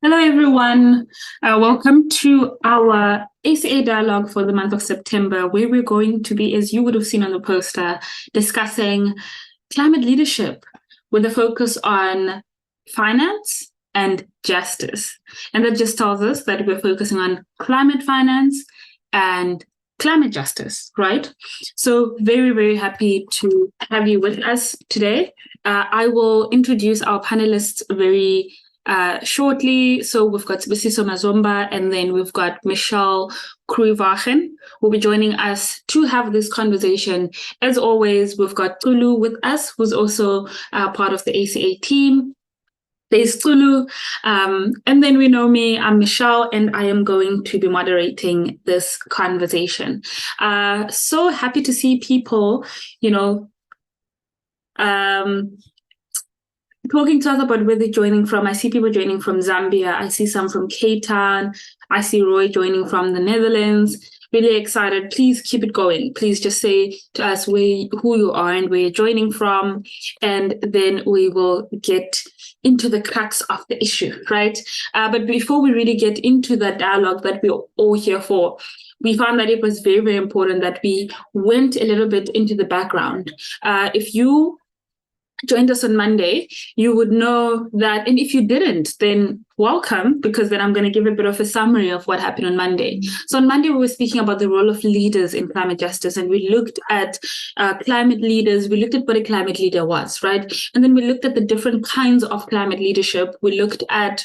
Hello, everyone. Welcome to our ACA Dialogue for the month of September, where we're going to be, as you would have seen on the poster, discussing climate leadership with a focus on finance and justice. And that just tells us that we're focusing on climate finance and climate justice, right? So very, very happy to have you with us today. I will introduce our panelists very shortly. So we've got Sibusiso Mazomba, and then we've got Mitchelle Cruywagen, who will be joining us to have this conversation. As always, we've got Chulu with us, who's also part of the ACA team. There's Chulu, and then we know me, I'm Mitchelle, and I am going to be moderating this conversation. So happy to see people, talking to us about where they're joining from. I see people joining from Zambia. I see some from Cape Town. I see Roy joining from the Netherlands. Really excited. Please keep it going. Please just say to us who you are and where you're joining from, and then we will get into the crux of the issue, right? But before we really get into that dialogue that we're all here for, we found that it was very, very important that we went a little bit into the background. If you joined us on Monday, you would know that, and if you didn't, then welcome, because then I'm going to give a bit of a summary of what happened on Monday. So on Monday, we were speaking about the role of leaders in climate justice, and we looked at climate leaders. We looked at what a climate leader was, right? And then we looked at the different kinds of climate leadership. We looked at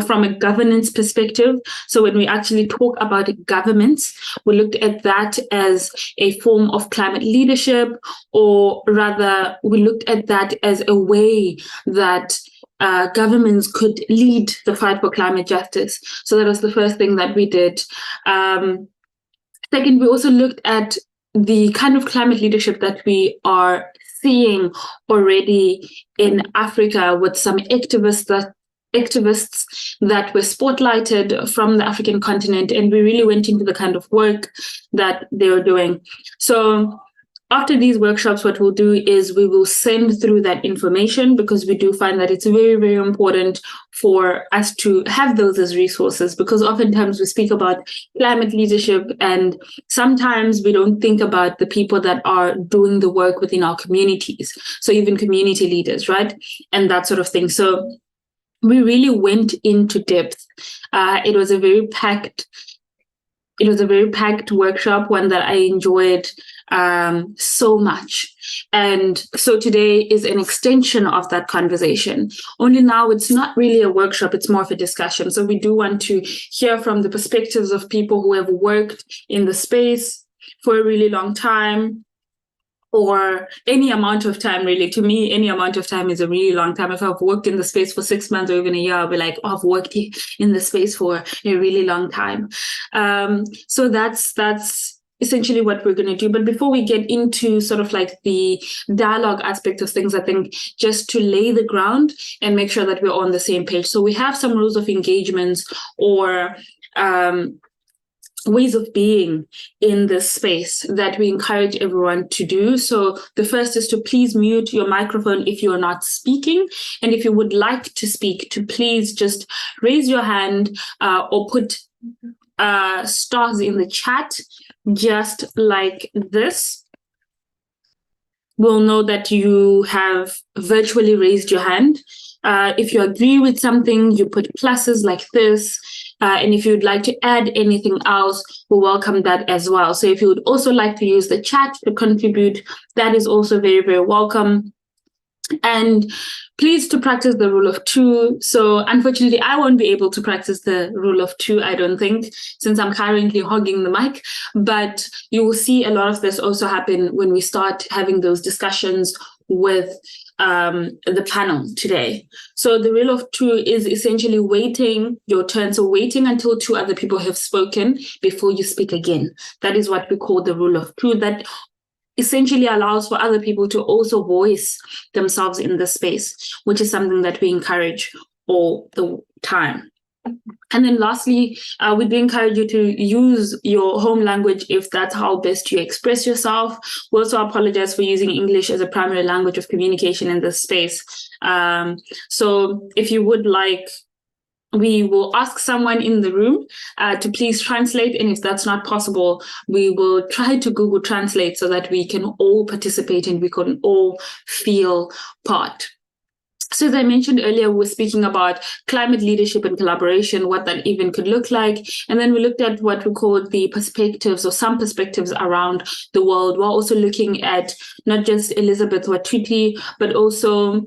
from a governance perspective. So when we actually talk about governments, we looked at that as a form of climate leadership, or rather, we looked at that as a way that governments could lead the fight for climate justice. So that was the first thing that we did. Second, we also looked at the kind of climate leadership that we are seeing already in Africa, with some activists that were spotlighted from the African continent, and we really went into the kind of work that they were doing. So after these workshops, what we'll do is we will send through that information, because we do find that it's very, very important for us to have those as resources, because oftentimes we speak about climate leadership and sometimes we don't think about the people that are doing the work within our communities. So even community leaders, right? And that sort of thing. So we really went into depth. It was a very packed workshop, one that I enjoyed so much. And so today is an extension of that conversation. Only now it's not really a workshop, it's more of a discussion. So we do want to hear from the perspectives of people who have worked in the space for a really long time, or any amount of time, really. To me, any amount of time is a really long time. If I've worked in the space for 6 months or even a year, I'll be like, oh, I've worked in the space for a really long time. So that's essentially what we're going to do. But before we get into sort of like the dialogue aspect of things, I think just to lay the ground and make sure that we're on the same page. So we have some rules of engagements, or ways of being in this space that we encourage everyone to do. So the first is to please mute your microphone if you're not speaking. And if you would like to speak, to please just raise your hand or put stars in the chat, just like this. We'll know that you have virtually raised your hand. If you agree with something, you put pluses like this. And if you'd like to add anything else, we welcome that as well. So if you would also like to use the chat to contribute, that is also very, very welcome. And please to practice the rule of two. So unfortunately, I won't be able to practice the rule of two, I don't think, since I'm currently hogging the mic. But you will see a lot of this also happen when we start having those discussions with the panel today. So the rule of two is essentially waiting your turn. So waiting until two other people have spoken before you speak again. That is what we call the rule of two. That essentially allows for other people to also voice themselves in the space, which is something that we encourage all the time. And then lastly, we do encourage you to use your home language if that's how best you express yourself. We also apologize for using English as a primary language of communication in this space. So if you would like, we will ask someone in the room to please translate. And if that's not possible, we will try to Google Translate so that we can all participate and we can all feel part. So as I mentioned earlier, we were speaking about climate leadership and collaboration, what that even could look like. And then we looked at what we call the perspectives or some perspectives around the world. We're also looking at not just Elizabeth Watuti, but also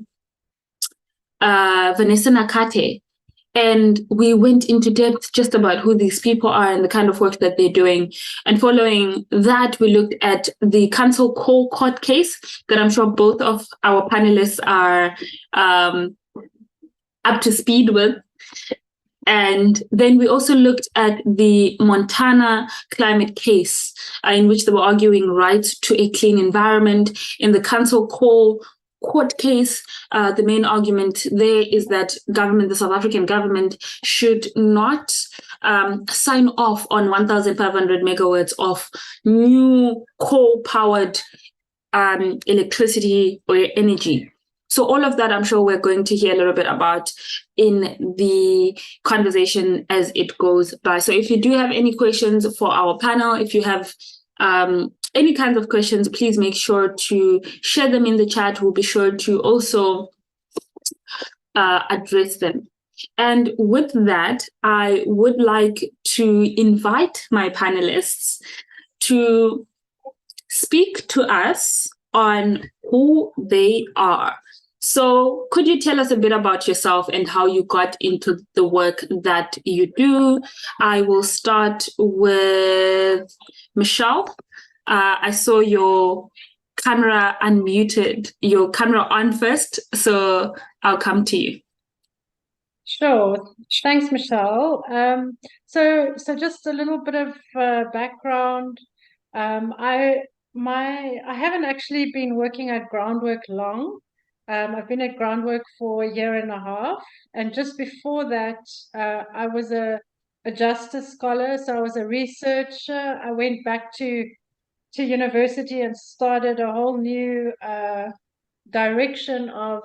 Vanessa Nakate. And we went into depth just about who these people are and the kind of work that they're doing. And following that, we looked at the Cancel Call Court case that I'm sure both of our panelists are up to speed with. And then we also looked at the Montana climate case in which they were arguing rights to a clean environment. In the Cancel Call Court case, the main argument there is that the South African government should not sign off on 1,500 megawatts of new coal-powered electricity or energy. So all of that, I'm sure we're going to hear a little bit about in the conversation as it goes by. So if you do have any questions for our panel, if you have any kinds of questions, please make sure to share them in the chat. We'll be sure to also address them. And with that, I would like to invite my panelists to speak to us on who they are. So could you tell us a bit about yourself and how you got into the work that you do? I will start with Michelle. I saw your camera unmuted, your camera on first, so I'll come to you. Sure. Thanks, Michelle. So just a little bit of background. I haven't actually been working at Groundwork long. I've been at Groundwork for a year and a half, and just before that, I was a justice scholar. So I was a researcher. I went back to university and started a whole new direction of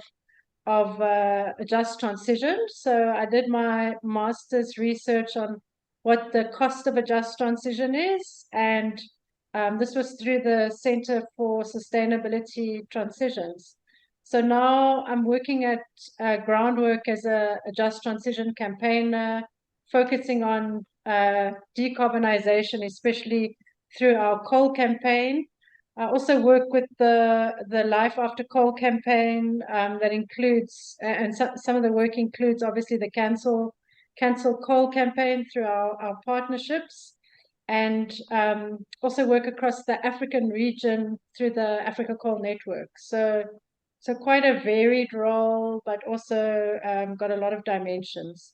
a just transition. So I did my master's research on what the cost of a just transition is, and this was through the Center for Sustainability Transitions. So now I'm working at Groundwork as a just transition campaigner, focusing on decarbonization, especially through our coal campaign. I also work with the Life After Coal campaign that includes, and some of the work includes obviously the Cancel Coal campaign through our partnerships, and also work across the African region through the Africa Coal Network. So quite a varied role, but also got a lot of dimensions.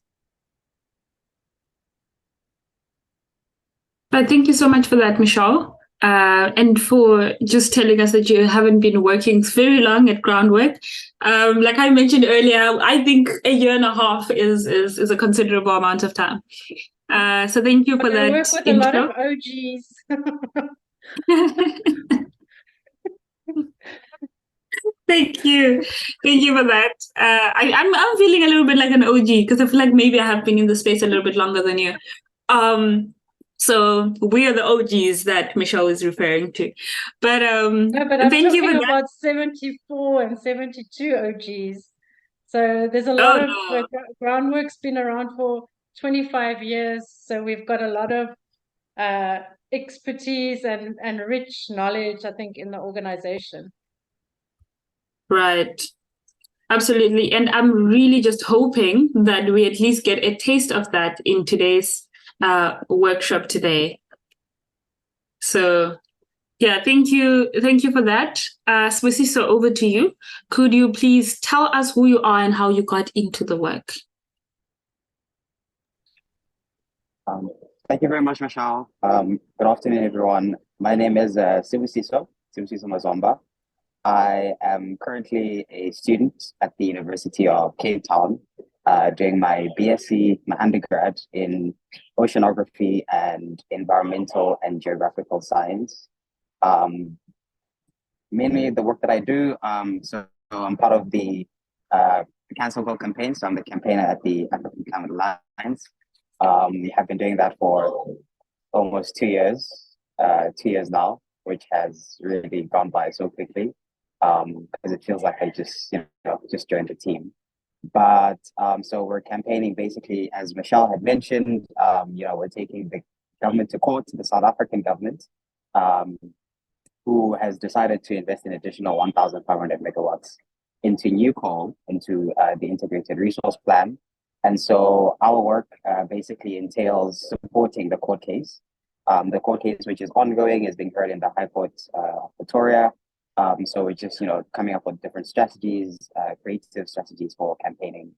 Thank you so much for that, Michelle. And for just telling us that you haven't been working very long at Groundwork. Like I mentioned earlier, I think a year and a half is a considerable amount of time. So thank you for that. I work with intro. a lot of OGs. Thank you for that. I'm feeling a little bit like an OG because I feel like maybe I have been in the space a little bit longer than you. So we are the OGs that Michelle is referring to. But no, but I'm talking about 74 and 72 OGs. So there's a lot of Groundwork's been around for 25 years. So we've got a lot of expertise and rich knowledge, I think, in the organization. Right. Absolutely. And I'm really just hoping that we at least get a taste of that in today's workshop today. So yeah, thank you for that. Sibusiso, over to you. Could you please tell us who you are and how you got into the work? Thank you very much, Michelle. Good afternoon, everyone. My name is Sibusiso Mazomba. I am currently a student at the University of Cape Town, doing my BSc, my undergrad in oceanography and environmental and geographical science. Mainly the work that I do, so I'm part of the Cancel Goal campaign. So I'm the campaigner at the African Climate Alliance. We have been doing that for almost 2 years now, which has really gone by so quickly, because it feels like I just joined the team. But so we're campaigning basically, as Michelle had mentioned, we're taking the government to court, the South African government, who has decided to invest an additional 1,500 megawatts into new coal, into the integrated resource plan. And so our work basically entails supporting the court case. The court case, which is ongoing, is being heard in the High Court of Pretoria. So we're just, coming up with different strategies, creative strategies for campaigning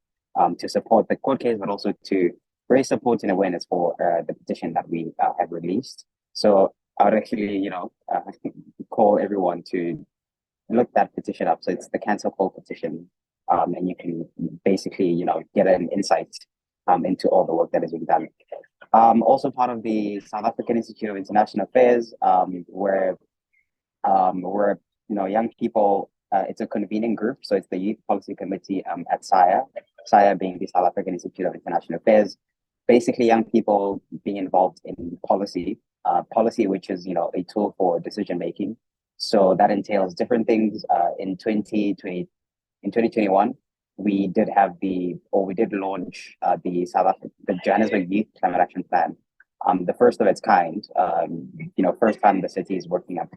to support the court case, but also to raise support and awareness for the petition that we have released. So I would actually, call everyone to look that petition up. So it's the Cancel Call petition, and you can basically, get an insight into all the work that is being done. Also part of the South African Institute of International Affairs, where we're, young people. It's a convening group, so it's the Youth Policy Committee at SIA. SIA being the South African Institute of International Affairs. Basically, young people being involved in policy, which is a tool for decision making. So that entails different things. In 2021, we did launch the Johannesburg Youth Climate Action Plan, the first of its kind. First time the city is working up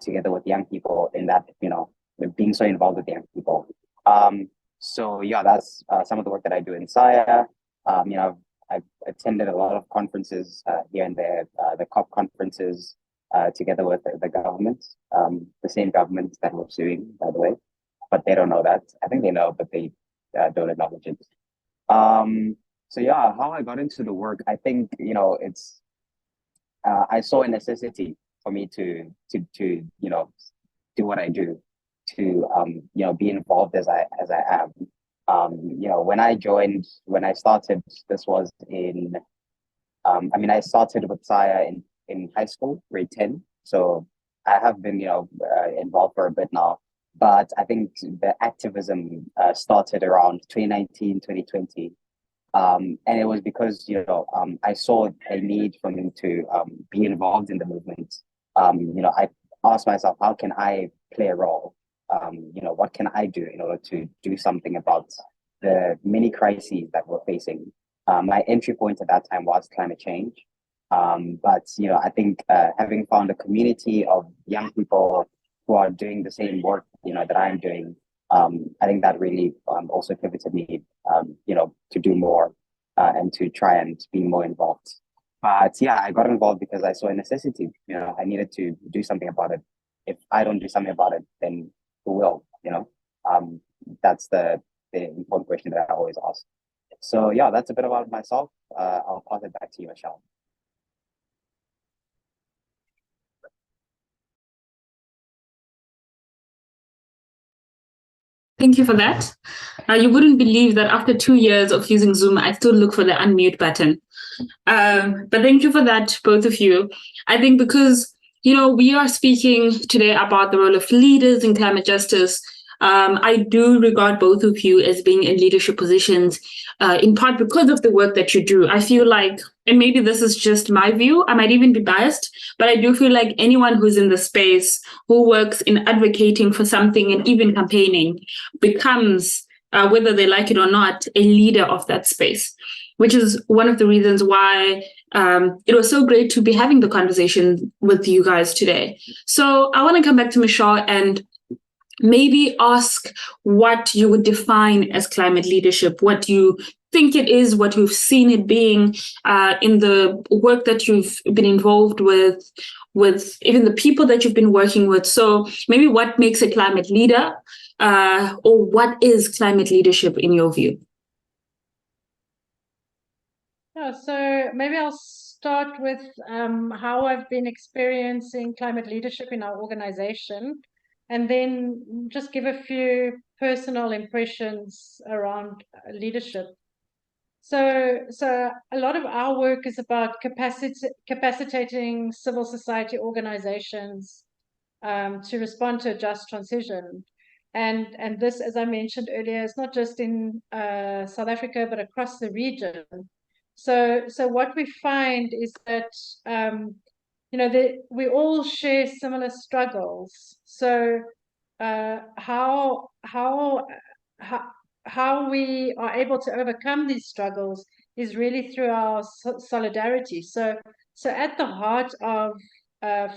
together with young people in that, being so involved with young people. So yeah, that's some of the work that I do in SIA. I've attended a lot of conferences here and there, the COP conferences, together with the government, the same government that we're suing, by the way, but they don't know that. I think they know, but they don't acknowledge it. So yeah, how I got into the work, I think, it's, I saw a necessity for me to do what I do, to be involved as I am. When I started, this was in, I started with SIA in high school, grade 10. So I have been, involved for a bit now, but I think the activism started around 2019, 2020. And it was because, I saw a need for me to be involved in the movement. I asked myself, how can I play a role? What can I do in order to do something about the many crises that we're facing? My entry point at that time was climate change. But I think having found a community of young people who are doing the same work, that I'm doing, I think that really also pivoted me, to do more and to try and be more involved. But yeah, I got involved because I saw a necessity. I needed to do something about it. If I don't do something about it, then who will? That's the important question that I always ask. So yeah, that's a bit about myself. I'll pass it back to you, Michelle. Thank you for that. You wouldn't believe that after 2 years of using Zoom, I still look for the unmute button. But thank you for that, both of you. I think because, we are speaking today about the role of leaders in climate justice. I do regard both of you as being in leadership positions, in part because of the work that you do. I feel like, and maybe this is just my view, I might even be biased, but I do feel like anyone who's in the space, who works in advocating for something and even campaigning, becomes, whether they like it or not, a leader of that space, which is one of the reasons why it was so great to be having the conversation with you guys today. So I want to come back to Michelle and maybe ask what you would define as climate leadership, what you think it is, what you've seen it being in the work that you've been involved with even the people that you've been working with. So maybe what makes a climate leader, or what is climate leadership in your view? Yeah, so maybe I'll start with how I've been experiencing climate leadership in our organization. and then just give a few personal impressions around leadership. So a lot of our work is about capacitating civil society organizations to respond to a just transition. And this, as I mentioned earlier, is not just in South Africa, but across the region. So what we find is that we all share similar struggles. So how we are able to overcome these struggles is really through our solidarity. So at the heart of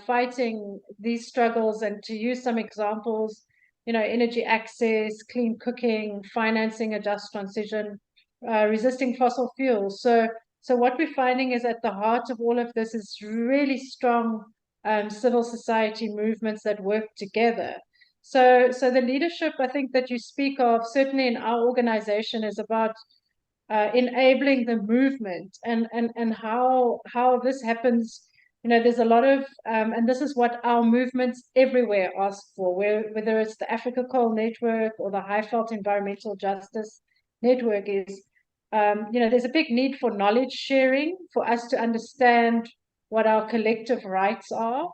fighting these struggles, and to use some examples, energy access, clean cooking, financing a just transition, resisting fossil fuels. So what we're finding is at the heart of all of this is really strong civil society movements that work together. So the leadership, I think, that you speak of, certainly in our organization, is about enabling the movement, and how this happens. There's a lot of, and this is what our movements everywhere ask for, whether it's the Africa Coal Network or the Highveld Environmental Justice Network, is, there's a big need for knowledge sharing, for us to understand what our collective rights are,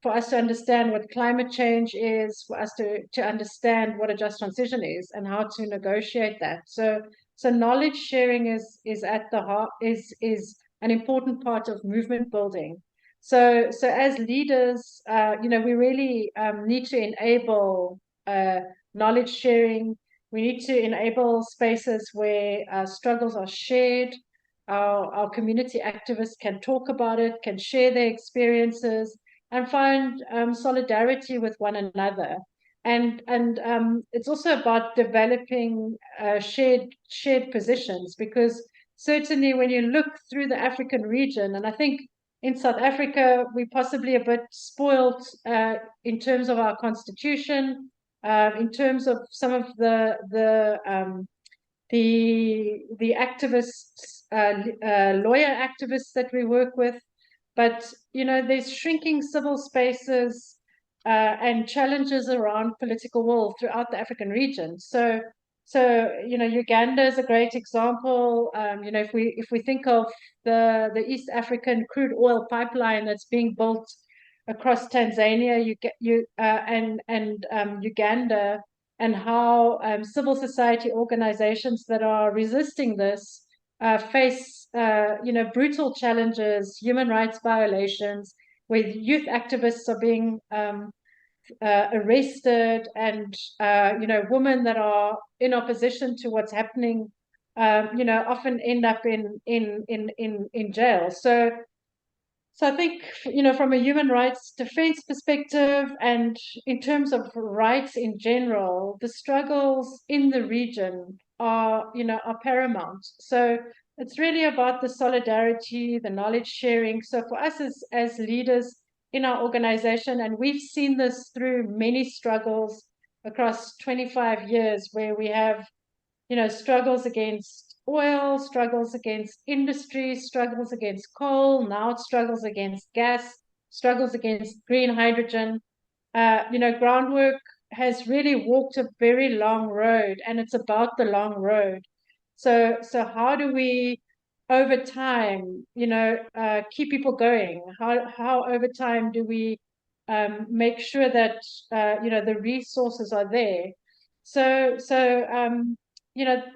for us to understand what climate change is, for us to understand what a just transition is and how to negotiate that. So knowledge sharing is at the heart, is an important part of movement building. So as leaders, we really need to enable knowledge sharing. We need to enable spaces where struggles are shared. Our community activists can talk about it, can share their experiences, and find solidarity with one another. And it's also about developing shared positions, because certainly when you look through the African region, and I think in South Africa we're possibly a bit spoiled in terms of our constitution, in terms of some of the activists, lawyer activists that we work with. But, there's shrinking civil spaces and challenges around political will throughout the African region. So Uganda is a great example. If we think of the East African crude oil pipeline that's being built across Tanzania, Uganda, and how civil society organizations that are resisting this face brutal challenges, human rights violations, where youth activists are being arrested, and women that are in opposition to what's happening often end up in jail. So I think, from a human rights defense perspective, and in terms of rights in general, the struggles in the region are paramount. So it's really about the solidarity, the knowledge sharing. So for us as leaders in our organization, and we've seen this through many struggles across 25 years, where we have struggles against oil, struggles against industry, struggles against coal, now it struggles against gas, struggles against green hydrogen. Groundwork has really walked a very long road, and it's about the long road. So how do we, over time, keep people going? How over time do we make sure that the resources are there? So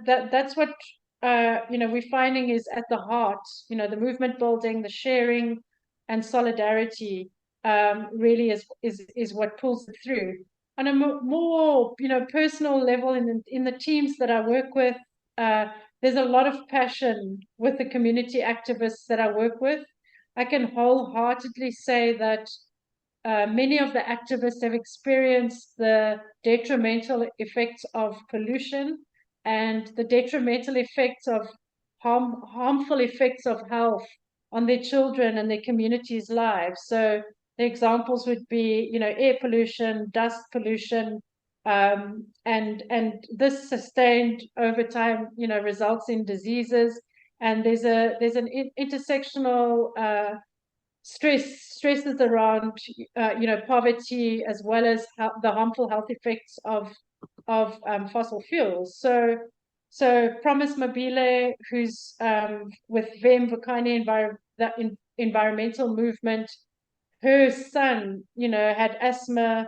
that's what we're finding is at the heart. The movement building, the sharing, and solidarity really is what pulls it through. On a more personal level, in the teams that I work with, there's a lot of passion with the community activists that I work with. I can wholeheartedly say that many of the activists have experienced the detrimental effects of pollution, and the detrimental effects of harmful effects of health on their children and their communities' lives. So the examples would be, air pollution, dust pollution, and this sustained over time, results in diseases. And there's an intersectional stresses around poverty, as well as the harmful health effects of fossil fuels. So Promise Mobile, who's with Vem Vukani environmental movement, her son, had asthma.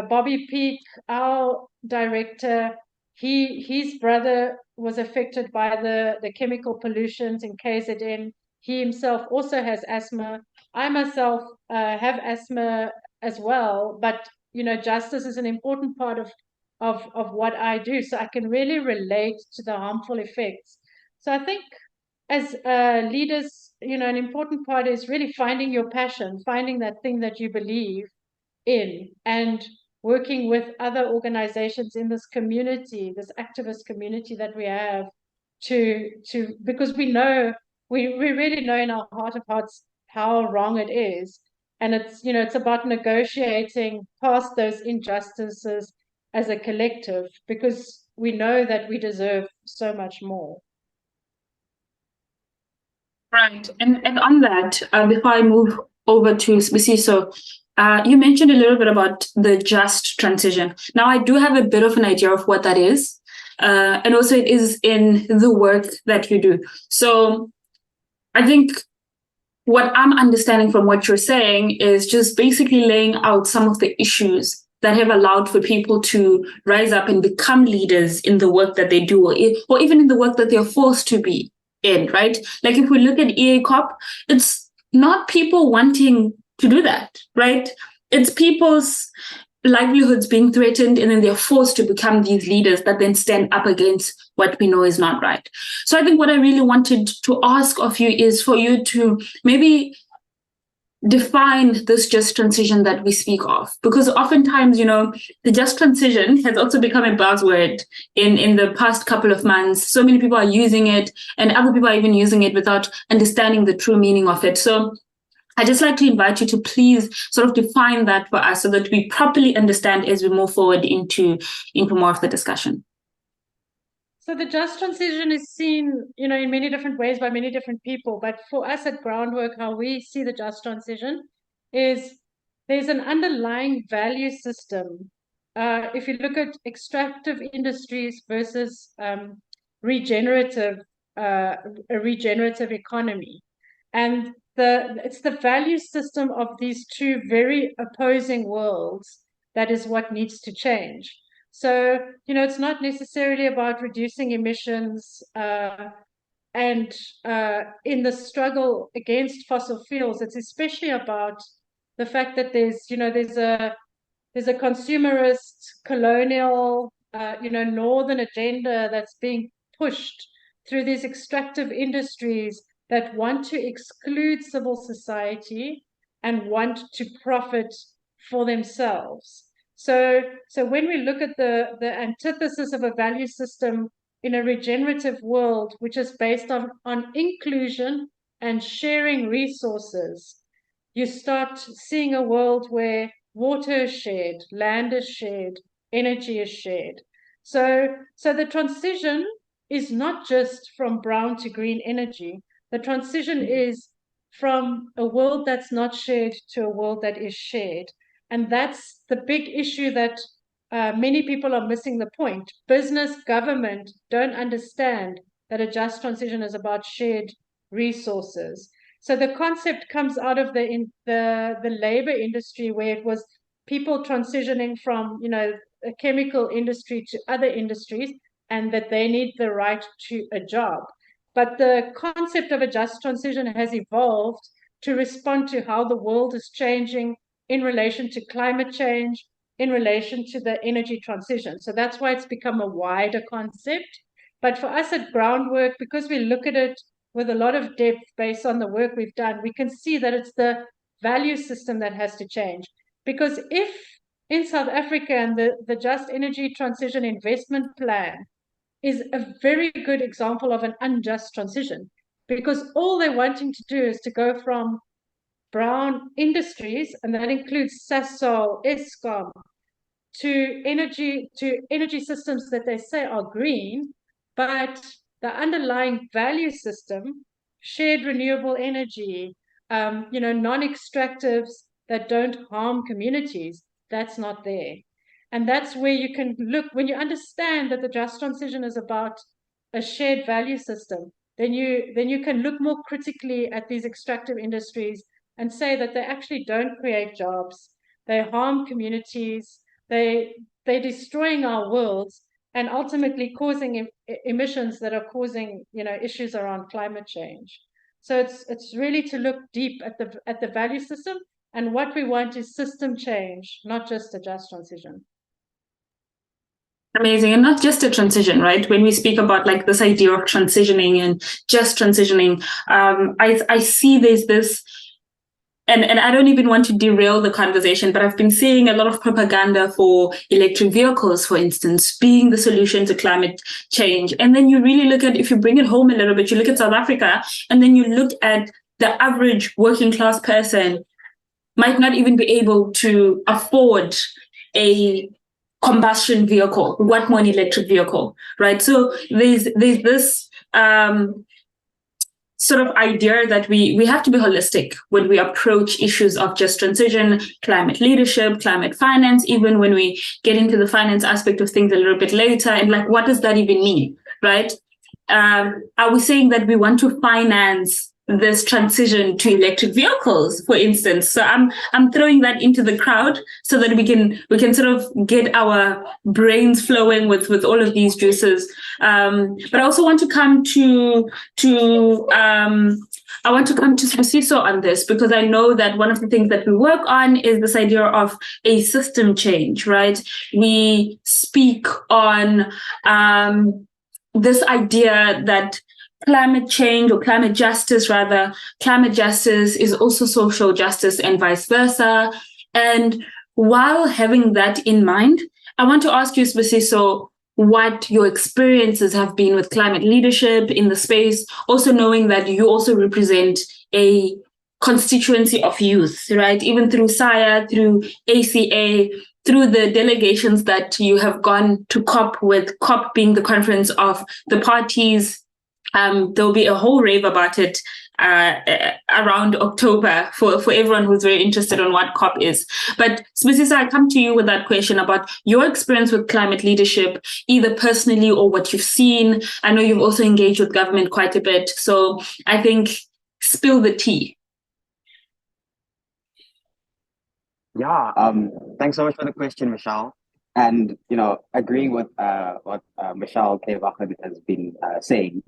Bobby Peak, our director, his brother was affected by the chemical pollutions in KZN. He himself also has asthma. I myself have asthma as well, but justice is an important part of what I do, so I can really relate to the harmful effects. So I think as leaders, an important part is really finding your passion, finding that thing that you believe in, and working with other organizations in this community, this activist community that we have, because we really know in our heart of hearts how wrong it is. And it's about negotiating past those injustices as a collective, because we know that we deserve so much more. Right. And on that, before I move over to Sibusiso, you mentioned a little bit about the just transition. Now, I do have a bit of an idea of what that is. And also it is in the work that you do. So I think what I'm understanding from what you're saying is just basically laying out some of the issues that have allowed for people to rise up and become leaders in the work that they do, or even in the work that they're forced to be in, right? Like if we look at EACOP, it's not people wanting to do that, right? It's people's livelihoods being threatened, and then they're forced to become these leaders that then stand up against what we know is not right. So I think what I really wanted to ask of you is for you to maybe define this just transition that we speak of, because oftentimes, the just transition has also become a buzzword in the past couple of months. So many people are using it, and other people are even using it without understanding the true meaning of it. So I'd just like to invite you to please sort of define that for us so that we properly understand as we move forward into more of the discussion. So the just transition is seen, in many different ways by many different people. But for us at Groundwork, how we see the just transition is there's an underlying value system. If you look at extractive industries versus a regenerative economy, and it's the value system of these two very opposing worlds that is what needs to change. So, it's not necessarily about reducing emissions and in the struggle against fossil fuels. It's especially about the fact that there's a consumerist, colonial, northern agenda that's being pushed through these extractive industries that want to exclude civil society and want to profit for themselves. So when we look at the antithesis of a value system in a regenerative world, which is based on inclusion and sharing resources, you start seeing a world where water is shared, land is shared, energy is shared. So the transition is not just from brown to green energy. The transition is from a world that's not shared to a world that is shared. And that's the big issue that many people are missing the point. Business, government don't understand that a just transition is about shared resources. So the concept comes out of the labor industry, where it was people transitioning from, a chemical industry to other industries, and that they need the right to a job. But the concept of a just transition has evolved to respond to how the world is changing in relation to climate change, in relation to the energy transition. So that's why it's become a wider concept. But for us at Groundwork, because we look at it with a lot of depth based on the work we've done, we can see that it's the value system that has to change. Because if in South Africa, and the Just Energy Transition Investment Plan is a very good example of an unjust transition, because all they're wanting to do is to go from brown industries, and that includes Sasol, Eskom, to energy systems that they say are green, but the underlying value system, shared renewable energy, non-extractives that don't harm communities, that's not there. And that's where you can look, when you understand that the just transition is about a shared value system, then you can look more critically at these extractive industries and say that they actually don't create jobs, they harm communities, they're destroying our worlds, and ultimately causing emissions that are causing issues around climate change. So it's really to look deep at the value system, and what we want is system change, not just a just transition. Amazing. And not just a transition, right? When we speak about like this idea of transitioning and just transitioning, I see there's this, and I don't even want to derail the conversation, but I've been seeing a lot of propaganda for electric vehicles, for instance, being the solution to climate change. And then you really look at, if you bring it home a little bit, you look at South Africa, and then you look at the average working class person might not even be able to afford a combustion vehicle, what more an electric vehicle, right? So there's this sort of idea that we have to be holistic when we approach issues of just transition, climate leadership, climate finance, even when we get into the finance aspect of things a little bit later, and like, what does that even mean, right? Are we saying that we want to finance this transition to electric vehicles, for instance? So I'm throwing that into the crowd so that we can sort of get our brains flowing with all of these juices. But I also want to come to Sibusiso on this, because I know that one of the things that we work on is this idea of a system change, right? We speak on this idea that climate change, or climate justice rather, climate justice is also social justice and vice versa. And while having that in mind, I want to ask you, Sibusiso, what your experiences have been with climate leadership in the space, also knowing that you also represent a constituency of youth, right? Even through SIA, through ACA, through the delegations that you have gone to COP with, COP being the conference of the parties. There'll be a whole rave about it around October for everyone who's very interested on what COP is. But Sibusiso, I come to you with that question about your experience with climate leadership, either personally or what you've seen. I know you've also engaged with government quite a bit. So I think spill the tea. Yeah, thanks so much for the question, Michelle. And, agreeing with what Michelle Cruywagen has been saying,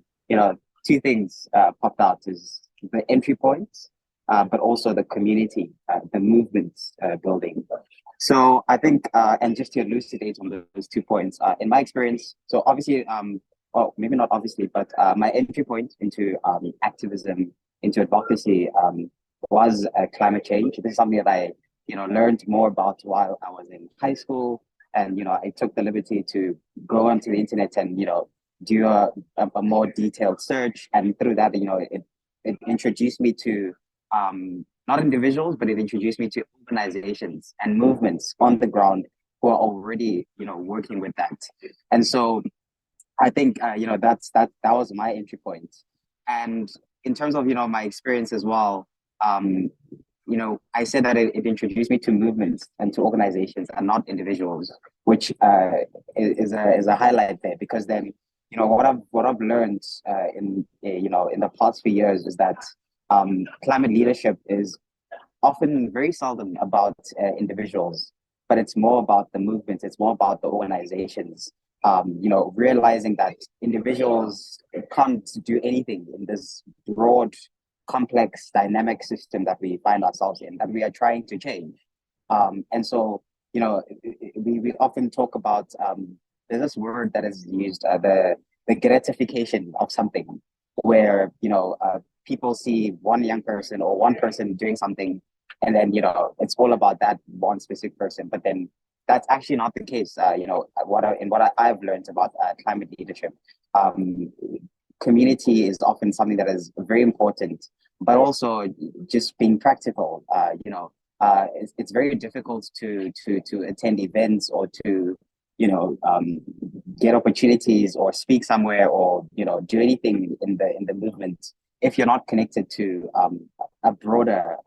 two things popped out is the entry points, but also the community, the movement building. So I think, and just to elucidate on those 2 points, in my experience, so obviously, well, maybe not obviously, but my entry point into activism, into advocacy was climate change. This is something that I, learned more about while I was in high school. And, I took the liberty to go onto the internet and, do a more detailed search. And through that, it introduced me to not individuals, but it introduced me to organizations and movements on the ground who are already, working with that. And so I think, that was my entry point. And in terms of, my experience as well, I said that it introduced me to movements and to organizations and not individuals, which is a highlight there, because then, what I've learned in the past few years is that climate leadership is often very seldom about individuals, but it's more about the movements. It's more about the organizations. Realizing that individuals can't do anything in this broad, complex, dynamic system that we find ourselves in, that we are trying to change. And so, we often talk about, there's this word that is used, the gratification of something, where, people see one young person or one person doing something, and then, it's all about that one specific person. But then that's actually not the case. What I've learned about climate leadership, community is often something that is very important, but also just being practical. It's very difficult to attend events or to get opportunities or speak somewhere or do anything in the movement if you're not connected to a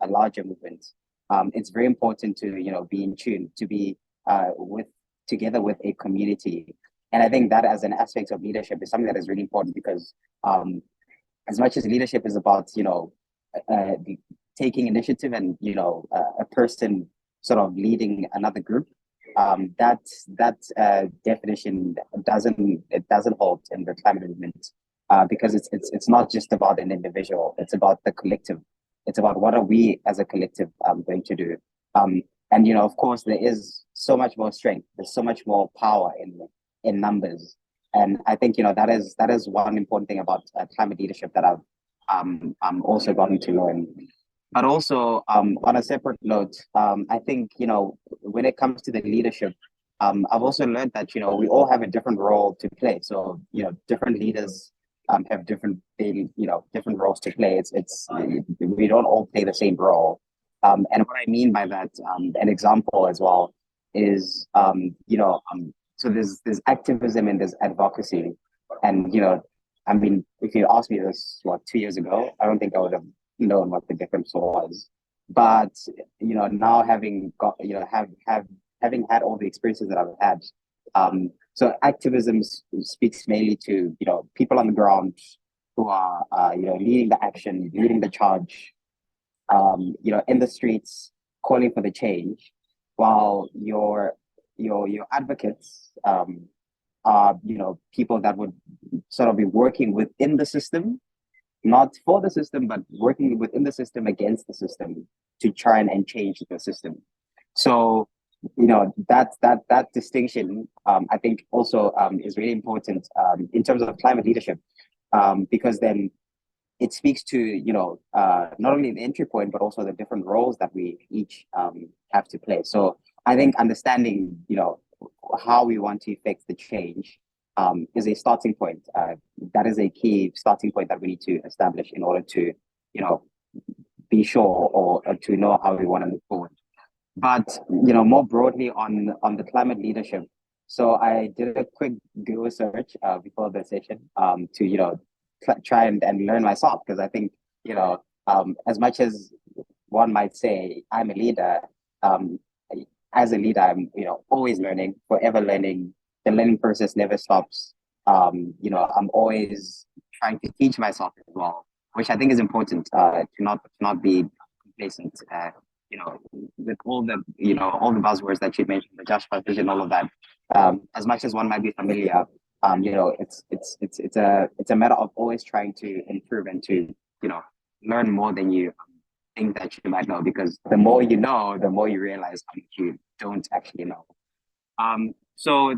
larger movement, it's very important to, be in tune, to be together with a community. And I think that as an aspect of leadership is something that is really important because as much as leadership is about, taking initiative and, a person sort of leading another group, that definition doesn't hold in the climate movement, because it's not just about an individual, it's about the collective. It's about what are we as a collective going to do. And of course, there is so much more strength. There's so much more power in numbers. And I think that is one important thing about climate leadership that I've also gotten to learn. But also, on a separate note, I think when it comes to the leadership, I've also learned that we all have a different role to play. So different leaders have different different roles to play. It's we don't all play the same role. And what I mean by that, an example as well is so there's activism and there's advocacy, and I mean, if you asked me this 2 years ago, I don't think I would have known what the difference was. But now having got having had all the experiences that I've had, so activism speaks mainly to people on the ground who are leading the action, leading the charge, in the streets, calling for the change, while your advocates are people that would sort of be working within the system, not for the system, but working within the system against the system to try and change the system. So that distinction, I think also is really important in terms of climate leadership, because then it speaks to not only the entry point but also the different roles that we each have to play. So I think understanding how we want to effect the change is a starting point. That is a key starting point that we need to establish in order to be sure or to know how we want to move forward. But more broadly on the climate leadership, so I did a quick Google search before the session to try and learn myself, because I think as much as one might say I'm a leader, as a leader I'm always learning, forever learning. The learning process never stops. I'm always trying to teach myself as well, which I think is important, to not be complacent. With all the all the buzzwords that you mentioned, the just transition, all of that. As much as one might be familiar, it's a matter of always trying to improve and to learn more than you think that you might know, because the more you know, the more you realize how much you don't actually know. So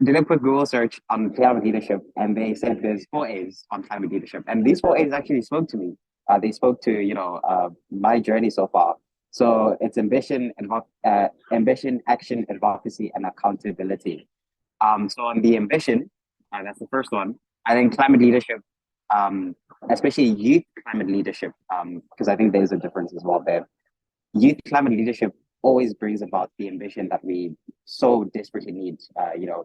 did a quick Google search on climate leadership, and they said there's 4 A's on climate leadership, and these 4 A's actually spoke to me. They spoke to my journey so far. So it's ambition, action, advocacy, and accountability. So on the ambition, that's the first one. I think climate leadership, especially youth climate leadership, because I think there's a difference as well there. Youth climate leadership always brings about the ambition that we so desperately need,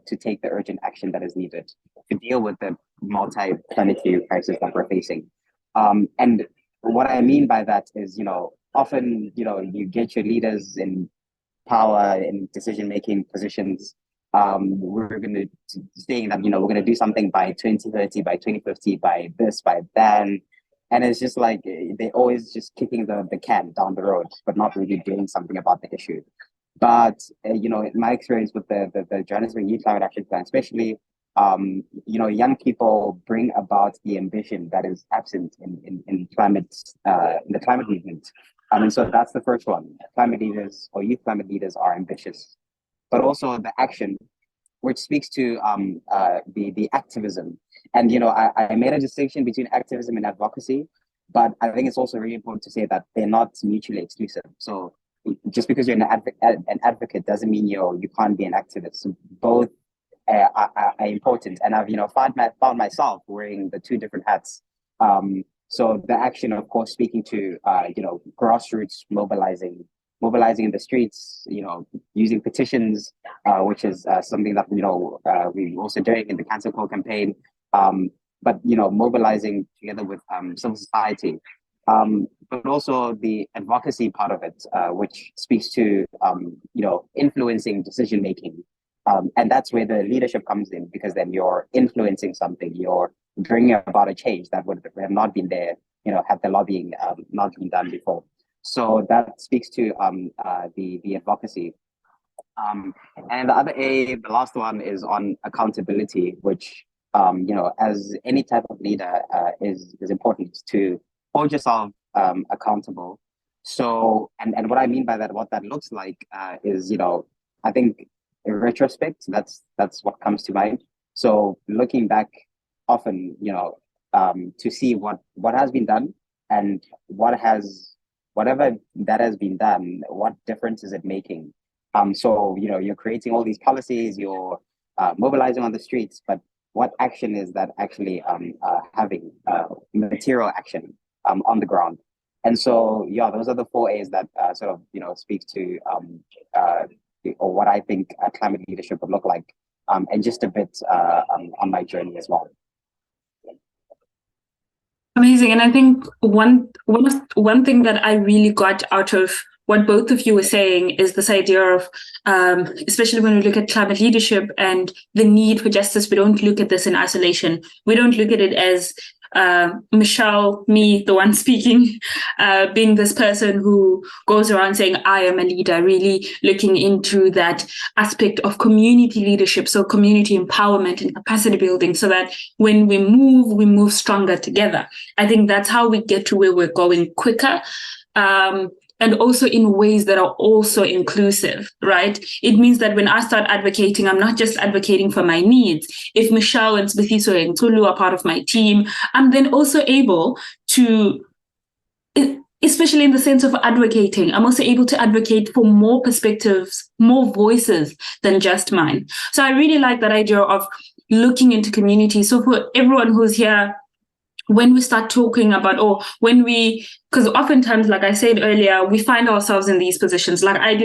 to take the urgent action that is needed to deal with the multi-planetary crisis that we're facing. And what I mean by that is, often, you get your leaders in power, in decision-making positions. We're going to saying that, we're going to do something by 2030, by 2050, by this, by then. And it's just like they're always just kicking the can down the road, but not really doing something about the issue. But, in my experience with the Johannesburg Youth Climate Action Plan, especially, young people bring about the ambition that is absent in climate, in the climate movement. And so that's the first one. Climate leaders or youth climate leaders are ambitious, but also the action, which speaks to the activism. And I made a distinction between activism and advocacy, but I think it's also really important to say that they're not mutually exclusive. So just because you're an advocate doesn't mean you can't be an activist. So both are important, and I've found myself wearing the 2 different hats. So the action, of course, speaking to grassroots mobilizing in the streets, using petitions, which is something that we're also doing in the Cancel Call campaign. But mobilizing together with civil society, but also the advocacy part of it, which speaks to influencing decision making, and that's where the leadership comes in, because then you're influencing something, you're bringing about a change that would have not been there, had the lobbying not been done before. So that speaks to the advocacy. And the other A, the last one, is on accountability, which as any type of leader is important to hold yourself accountable. So, and what I mean by that, what that looks like is, I think in retrospect, that's what comes to mind. So looking back often, to see what has been done, and whatever that has been done, what difference is it making? So, you're creating all these policies, you're mobilizing on the streets, but what action is that actually having material action on the ground? And so, yeah, those are the 4 A's that sort of, speak to or what I think climate leadership would look like, and just a bit on my journey as well. Amazing. And I think one thing that I really got out of what both of you were saying is this idea of, especially when we look at climate leadership and the need for justice, we don't look at this in isolation. We don't look at it as Michelle, me, the one speaking, being this person who goes around saying, I am a leader, really looking into that aspect of community leadership, so community empowerment and capacity building, so that when we move stronger together. I think that's how we get to where we're going quicker. And also in ways that are also inclusive, right? It means that when I start advocating, I'm not just advocating for my needs. If Michelle and Sibusiso and Chulu are part of my team, I'm then also able to, especially in the sense of advocating, I'm also able to advocate for more perspectives, more voices than just mine. So I really like that idea of looking into community. So for everyone who's here, when we start talking about, because oftentimes, like I said earlier, we find ourselves in these positions. Like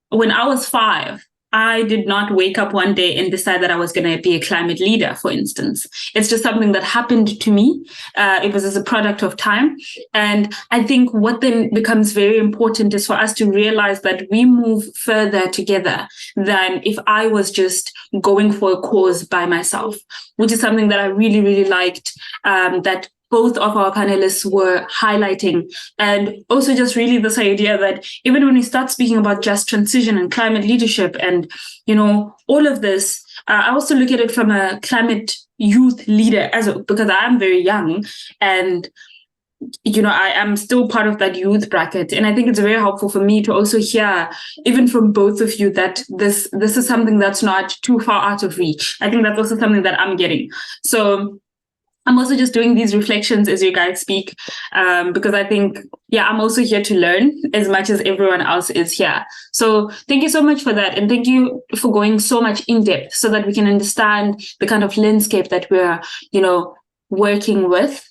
when I was 5, I did not wake up one day and decide that I was going to be a climate leader, for instance. It's just something that happened to me. It was as a product of time. And I think what then becomes very important is for us to realize that we move further together than if I was just going for a cause by myself, which is something that I really, really liked, that both of our panelists were highlighting. And also just really this idea that even when we start speaking about just transition and climate leadership and, all of this, I also look at it from a climate youth leader because I am very young and, I am still part of that youth bracket. And I think it's very helpful for me to also hear, even from both of you, that this is something that's not too far out of reach. I think that's also something that I'm getting. So I'm also just doing these reflections as you guys speak, because I think, I'm also here to learn as much as everyone else is here. So thank you so much for that. And thank you for going so much in depth so that we can understand the kind of landscape that we're, working with.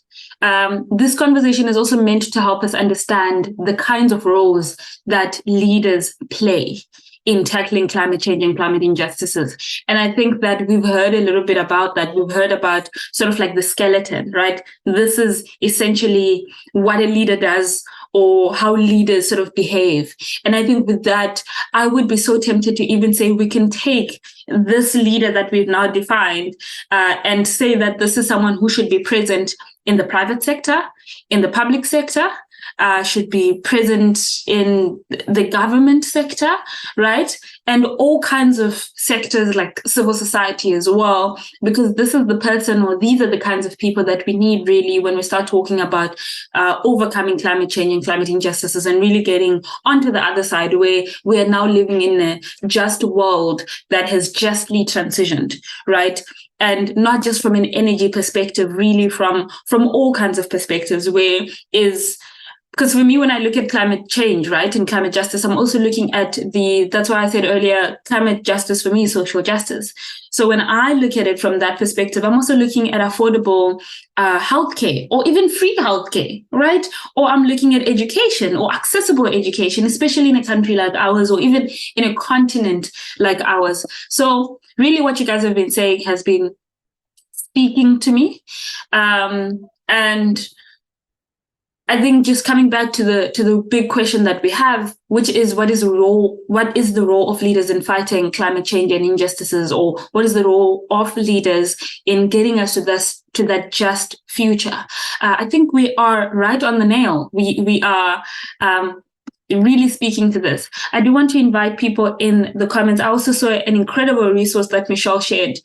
This conversation is also meant to help us understand the kinds of roles that leaders play in tackling climate change and climate injustices. And I think that we've heard a little bit about that. We've heard about sort of like the skeleton, right? This is essentially what a leader does or how leaders sort of behave. And I think with that, I would be so tempted to even say we can take this leader that we've now defined and say that this is someone who should be present in the private sector, in the public sector, should be present in the government sector, right? And all kinds of sectors like civil society as well, because this is the person, or these are the kinds of people that we need really when we start talking about overcoming climate change and climate injustices and really getting onto the other side where we are now living in a just world that has justly transitioned, right? And not just from an energy perspective, really from all kinds of perspectives, because for me, when I look at climate change, right, and climate justice, I'm also looking at that's why I said earlier, climate justice for me is social justice. So when I look at it from that perspective, I'm also looking at affordable healthcare or even free healthcare, right? Or I'm looking at education or accessible education, especially in a country like ours or even in a continent like ours. So really what you guys have been saying has been speaking to me. And I think just coming back to the big question that we have, which is what is the role of leaders in fighting climate change and injustices, or what is the role of leaders in getting us to that just future? I think we are right on the nail. We are really speaking to this. I do want to invite people in the comments. I also saw an incredible resource that Michelle shared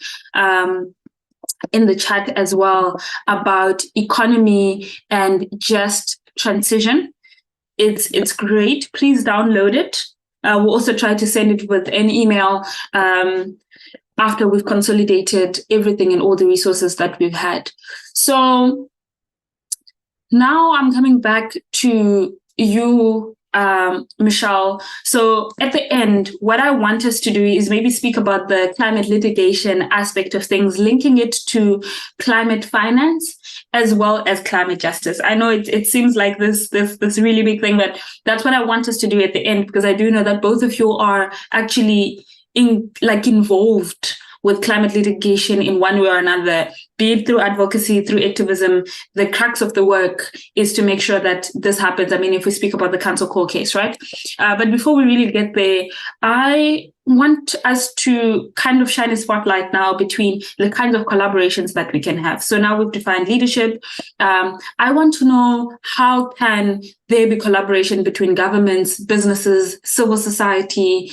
in the chat as well about economy and just transition. It's great. Please download it. We'll also try to send it with an email after we've consolidated everything and all the resources that we've had. So now I'm coming back to you, Michelle. So at the end, what I want us to do is maybe speak about the climate litigation aspect of things, linking it to climate finance as well as climate justice. I know it seems like this really big thing, but that's what I want us to do at the end, because I do know that both of you are actually involved with climate litigation in one way or another, be it through advocacy, through activism. The crux of the work is to make sure that this happens. I mean, if we speak about the Council Court case, right? But before we really get there, I want us to kind of shine a spotlight now between the kinds of collaborations that we can have. So now we've defined leadership. I want to know, how can there be collaboration between governments, businesses, civil society,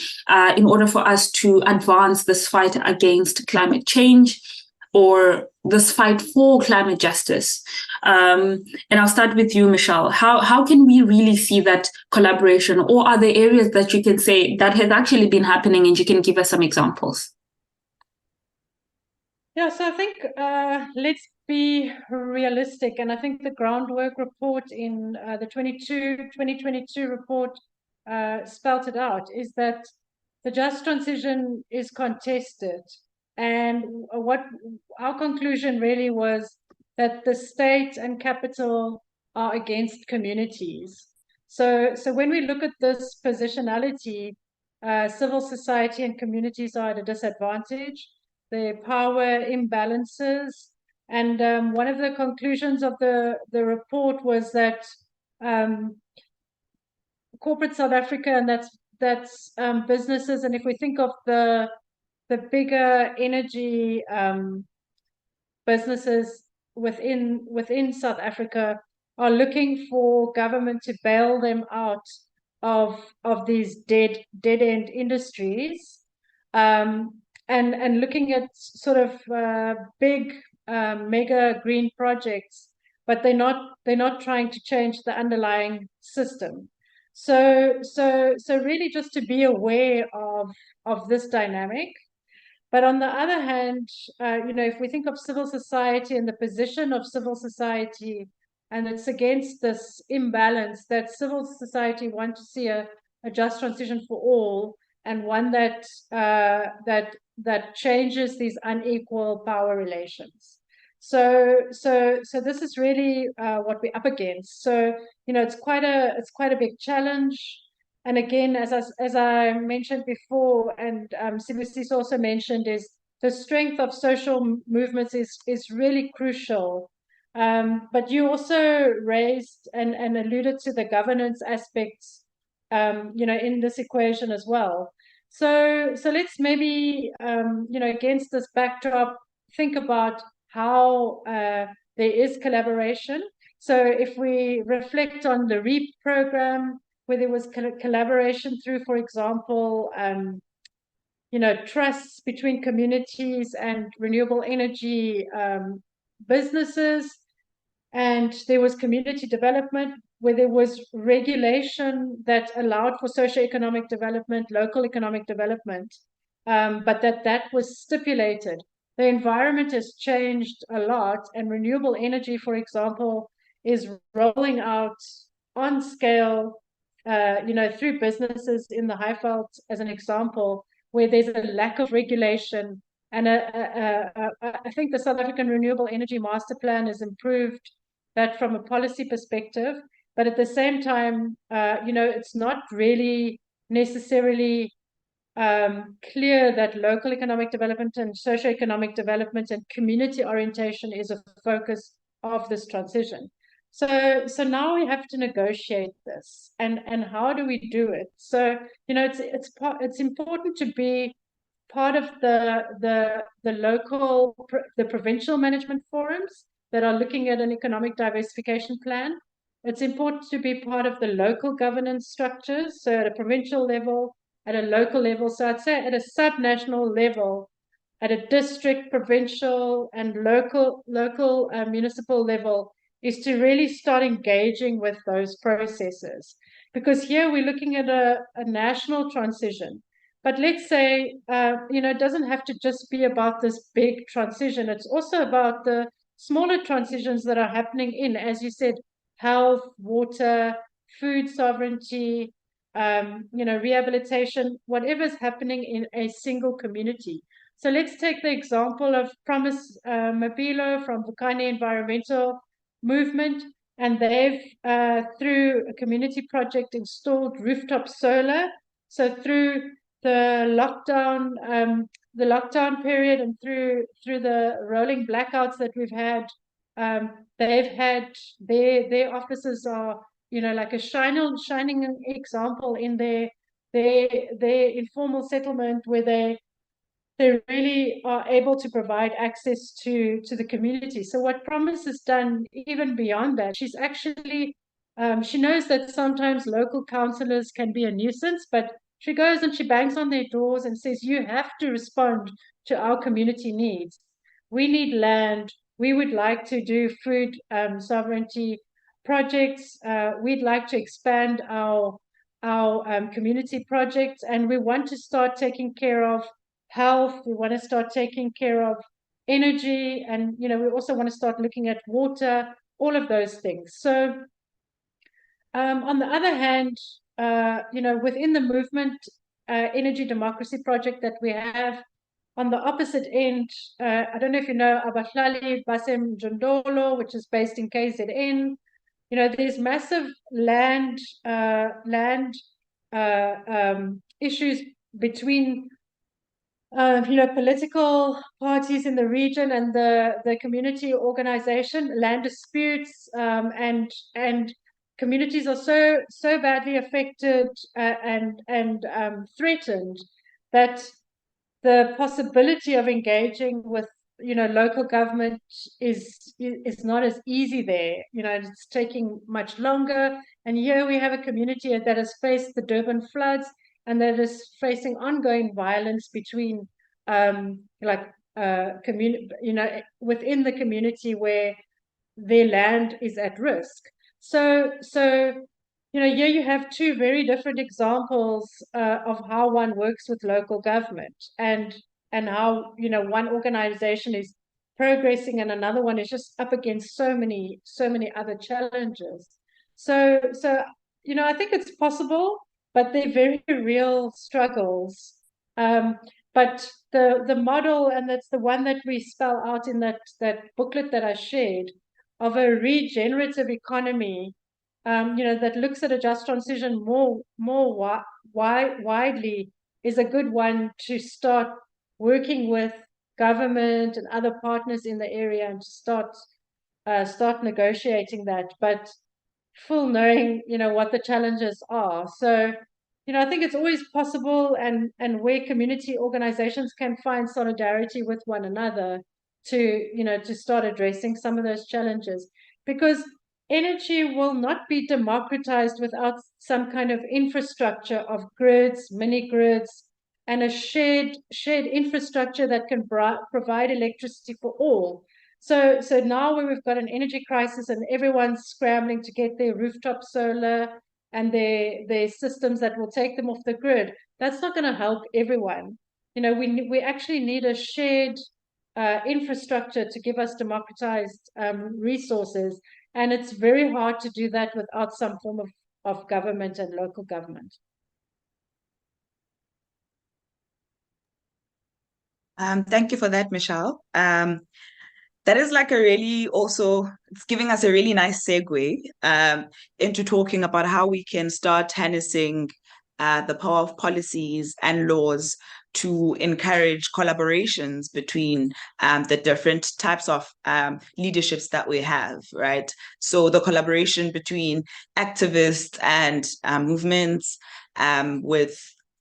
in order for us to advance this fight against climate change, or this fight for climate justice? And I'll start with you, Michelle. How can we really see that collaboration, or are there areas that you can say that has actually been happening and you can give us some examples? Yeah, so I think let's be realistic, and I think the groundwork report in the 2022 report spelt it out, is that the just transition is contested. And what our conclusion really was, that the state and capital are against communities. So when we look at this positionality, civil society and communities are at a disadvantage. There are power imbalances. And one of the conclusions of the report was that corporate South Africa, and that's businesses, and if we think of the bigger energy businesses within South Africa, are looking for government to bail them out of these dead end industries, and looking at sort of big mega green projects, but they're not trying to change the underlying system. So really just to be aware of this dynamic. But on the other hand, if we think of civil society and the position of civil society, and it's against this imbalance that civil society wants to see a just transition for all, and one that changes these unequal power relations. So this is really what we're up against. So it's quite a big challenge. And again, as I mentioned before, and Sibusiso also mentioned, is the strength of social movements is really crucial. But you also raised and alluded to the governance aspects, in this equation as well. So let's maybe, against this backdrop, think about how there is collaboration. So if we reflect on the REAP program, where there was collaboration through, for example, trusts between communities and renewable energy businesses, and there was community development, where there was regulation that allowed for socioeconomic development, local economic development, but that was stipulated. The environment has changed a lot, and renewable energy, for example, is rolling out on scale, through businesses in the Highveld, as an example, where there's a lack of regulation. And I think the South African Renewable Energy Master Plan has improved that from a policy perspective. But at the same time, it's not really necessarily clear that local economic development and socioeconomic development and community orientation is a focus of this transition. So now we have to negotiate this, and how do we do it? So it's important to be part of the local, the provincial management forums that are looking at an economic diversification plan. It's important to be part of the local governance structures, so at a provincial level, at a local level. So I'd say at a subnational level, at a district, provincial, and local municipal level, is to really start engaging with those processes. Because here we're looking at a national transition. But let's say, it doesn't have to just be about this big transition. It's also about the smaller transitions that are happening as you said, health, water, food sovereignty, rehabilitation, whatever's happening in a single community. So let's take the example of Promise Mabilo from Bukane Environmental Movement, and they've, through a community project, installed rooftop solar. So through the lockdown period and through the rolling blackouts that we've had, they've had their offices are like a shining example in their informal settlement, where they really are able to provide access to the community. So what Promise has done, even beyond that, she's actually she knows that sometimes local councillors can be a nuisance, but she goes and she bangs on their doors and says, you have to respond to our community needs. We need land. We would like to do food sovereignty projects. We'd like to expand our community projects, and we want to start taking care of health. We want to start taking care of energy, and we also want to start looking at water, all of those things. So on the other hand, within the movement energy democracy project that we have, on the opposite end, I don't know if you know Abahlali Basem Jondolo, which is based in KZN. There's massive land issues between political parties in the region and the community organization, land disputes, and communities are so badly affected and threatened that the possibility of engaging with local government is not as easy there. It's taking much longer. And here we have a community that has faced the Durban floods and that is facing ongoing violence between within the community where their land is at risk. So here you have two very different examples of how one works with local government, and how one organization is progressing and another one is just up against so many other challenges. So I think it's possible, but they're very real struggles. But the model, and that's the one that we spell out in that booklet that I shared, of a regenerative economy, that looks at a just transition more widely, is a good one to start working with government and other partners in the area, and to start negotiating that, but full knowing what the challenges are. So I think it's always possible, and where community organizations can find solidarity with one another to start addressing some of those challenges, because energy will not be democratized without some kind of infrastructure of grids, mini grids, and a shared infrastructure that can provide electricity for all. So now when we've got an energy crisis and everyone's scrambling to get their rooftop solar and their systems that will take them off the grid, that's not going to help everyone. We actually need a shared infrastructure to give us democratized resources, and it's very hard to do that without some form of government and local government. Thank you for that, Michelle. That is like a really it's giving us a really nice segue into talking about how we can start harnessing the power of policies and laws to encourage collaborations between the different types of leaderships that we have, right? So the collaboration between activists and movements, with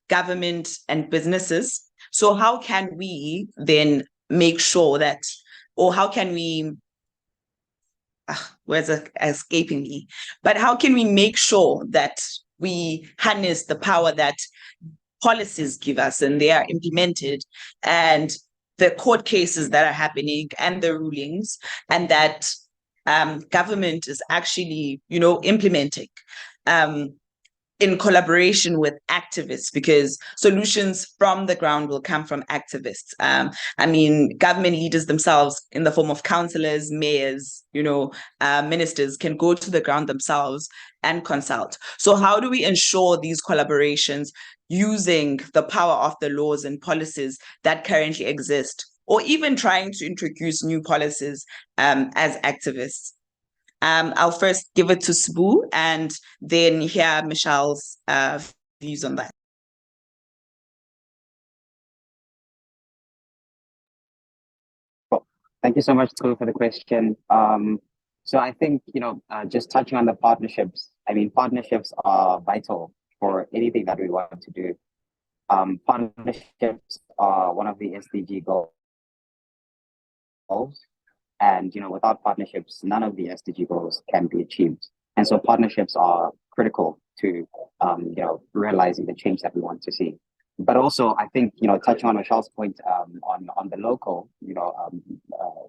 government and businesses. So how can we then make sure that, or how can we, words are escaping me, but how can we make sure that we harness the power that policies give us and they are implemented, and the court cases that are happening and the rulings, and that government is actually, implementing in collaboration with activists, because solutions from the ground will come from activists. Government leaders themselves, in the form of councillors, mayors, ministers, can go to the ground themselves and consult. So how do we ensure these collaborations using the power of the laws and policies that currently exist, or even trying to introduce new policies as activists? I'll first give it to Sibu and then hear Michelle's views on that. Thank you so much, Chulu, for the question. So I think, just touching on the partnerships, partnerships are vital for anything that we want to do. Partnerships are one of the SDG goals. And, without partnerships, none of the SDG goals can be achieved. And so partnerships are critical to, realizing the change that we want to see. But also, I think, touching on Michelle's point on the local,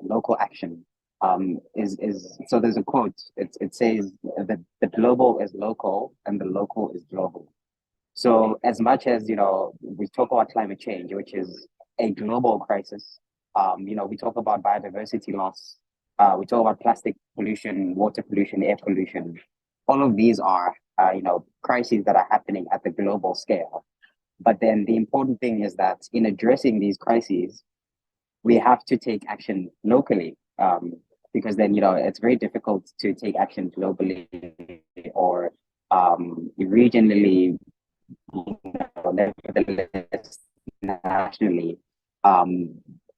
local action is so there's a quote, it says that the global is local and the local is global. So as much as, we talk about climate change, which is a global crisis, we talk about biodiversity loss, we talk about plastic pollution, water pollution, air pollution. All of these are, crises that are happening at the global scale. But then the important thing is that in addressing these crises, we have to take action locally, because then, it's very difficult to take action globally or regionally, nevertheless, nationally.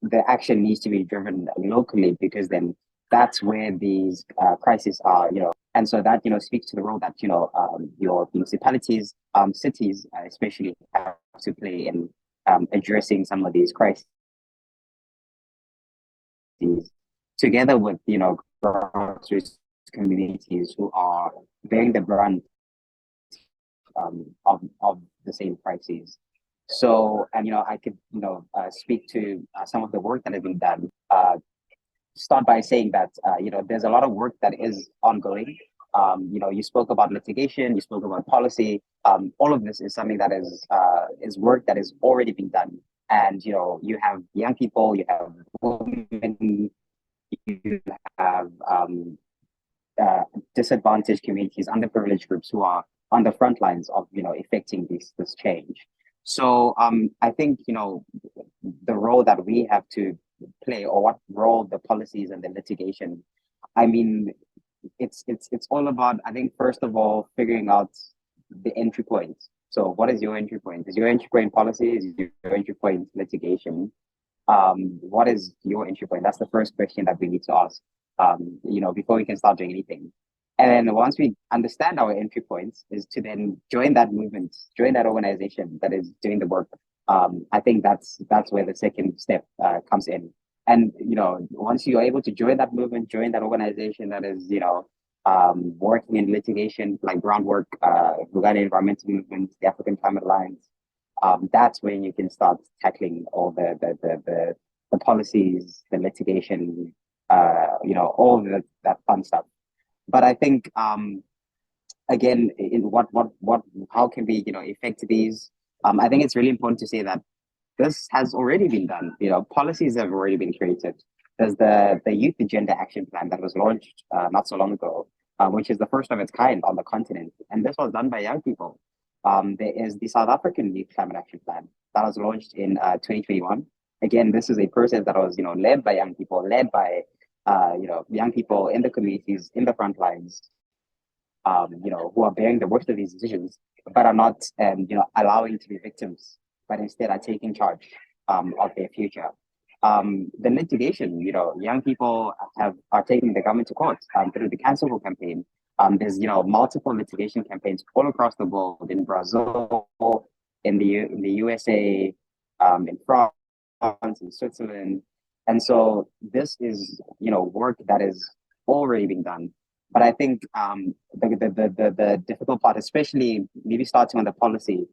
The action needs to be driven locally, because then that's where these crises are, and so that, speaks to the role that, your municipalities, cities especially, have to play in addressing some of these crises, together with, grassroots communities who are bearing the brunt of the same crises. So, and, I could, speak to some of the work that has been done. Start by saying that, there's a lot of work that is ongoing. You spoke about litigation, you spoke about policy. All of this is something that is work that is already being done. And, you have young people, you have women, you have disadvantaged communities, underprivileged groups who are on the front lines of, effecting this change. So I think, the role that we have to play, or what role the policies and the litigation, it's all about, I think, first of all, figuring out the entry point. So what is your entry point? Is your entry point policy? Is your entry point litigation? What is your entry point? That's the first question that we need to ask, before we can start doing anything. And then once we understand our entry points, is to then join that movement, join that organization that is doing the work. I think that's where the second step comes in. And, once you're able to join that movement, join that organization that is, working in litigation, like groundwork, regarding environmental movement, the African Climate Alliance, that's when you can start tackling all the policies, the litigation, all that fun stuff. But I think, again, in how can we, effect these? I think it's really important to say that this has already been done. Policies have already been created. There's the Youth Agenda Action Plan that was launched not so long ago, which is the first of its kind on the continent. And this was done by young people. There is the South African Youth Climate Action Plan that was launched in 2021. Again, this is a process that was, led by young people, led by young people in the communities, in the front lines, who are bearing the worst of these decisions, but are not, allowing to be victims but instead are taking charge of their future. The litigation, young people are taking the government to court through the Cancel campaign. There's multiple litigation campaigns all across the world, in Brazil, in the USA, in France, in Switzerland, and so this is work that is already being done. But I think the difficult part, especially maybe starting on the policy,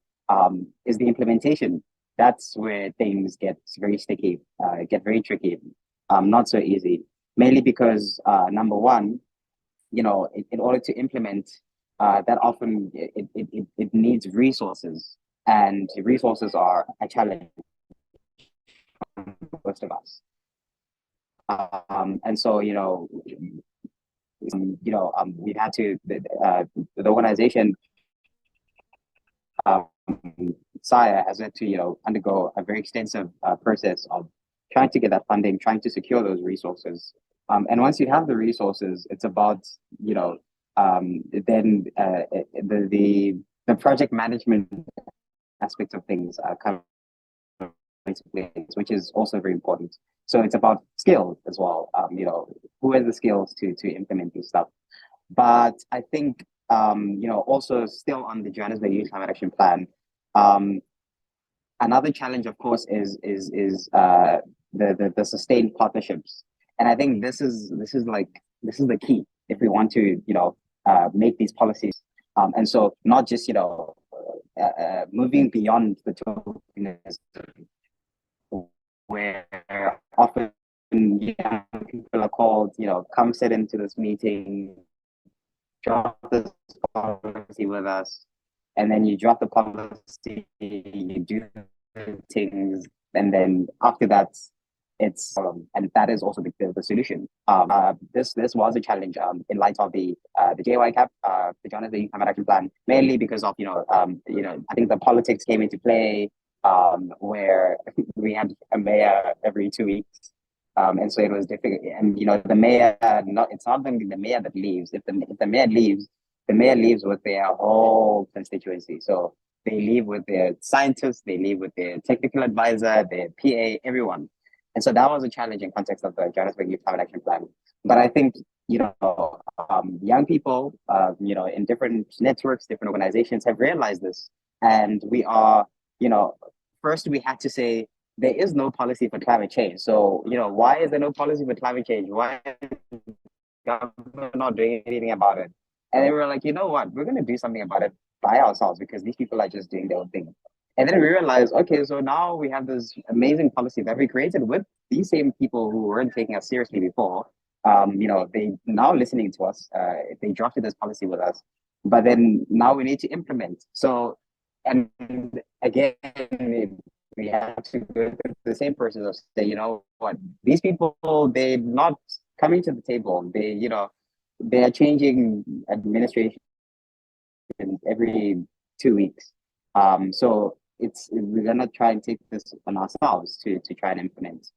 is the implementation. That's where things get very sticky, get very tricky, not so easy. Mainly because number one, in order to implement, that often it needs resources, and resources are a challenge for most of us. And so we've had to the organization SIA has had to undergo a very extensive process of trying to get that funding, trying to secure those resources. And once you have the resources, it's about then the project management aspects of things come into place, which is also very important. So it's about skills as well. Who has the skills to implement this stuff? But I think also still on the Johannesburg Youth Climate Action Plan, another challenge, of course, is the sustained partnerships, and I think this is the key if we want to make these policies, and so not just moving beyond the tokenism, where often people are called, come sit into this meeting, drop this policy with us, and then you drop the policy, you do things, and then after that, it's and that is also the solution. This was a challenge in light of the JY cap, the Johannesburg Youth Climate Action Plan, mainly because of I think the politics came into play, where we had a mayor every 2 weeks. And so it was difficult. And the mayor, it's not only the mayor that leaves. If the mayor leaves, the mayor leaves with their whole constituency. So they leave with their scientists, they leave with their technical advisor, their PA, everyone. And so that was a challenging context of the Johannesburg Youth Climate Action Plan. But I think young people, in different networks, different organizations have realized this, and we are, first we had to say, there is no policy for climate change. So, why is there no policy for climate change? Why is government not doing anything about it? And then we were like, you know what? We're going to do something about it by ourselves, because these people are just doing their own thing. And then we realized, okay, so now we have this amazing policy that we created with these same people who weren't taking us seriously before. They now listening to us. They drafted this policy with us, but then now we need to implement. So, and again, we have to go through the same process of say, what, these people, they're not coming to the table. They are changing administration every 2 weeks. So we're gonna try and take this on ourselves to try and implement.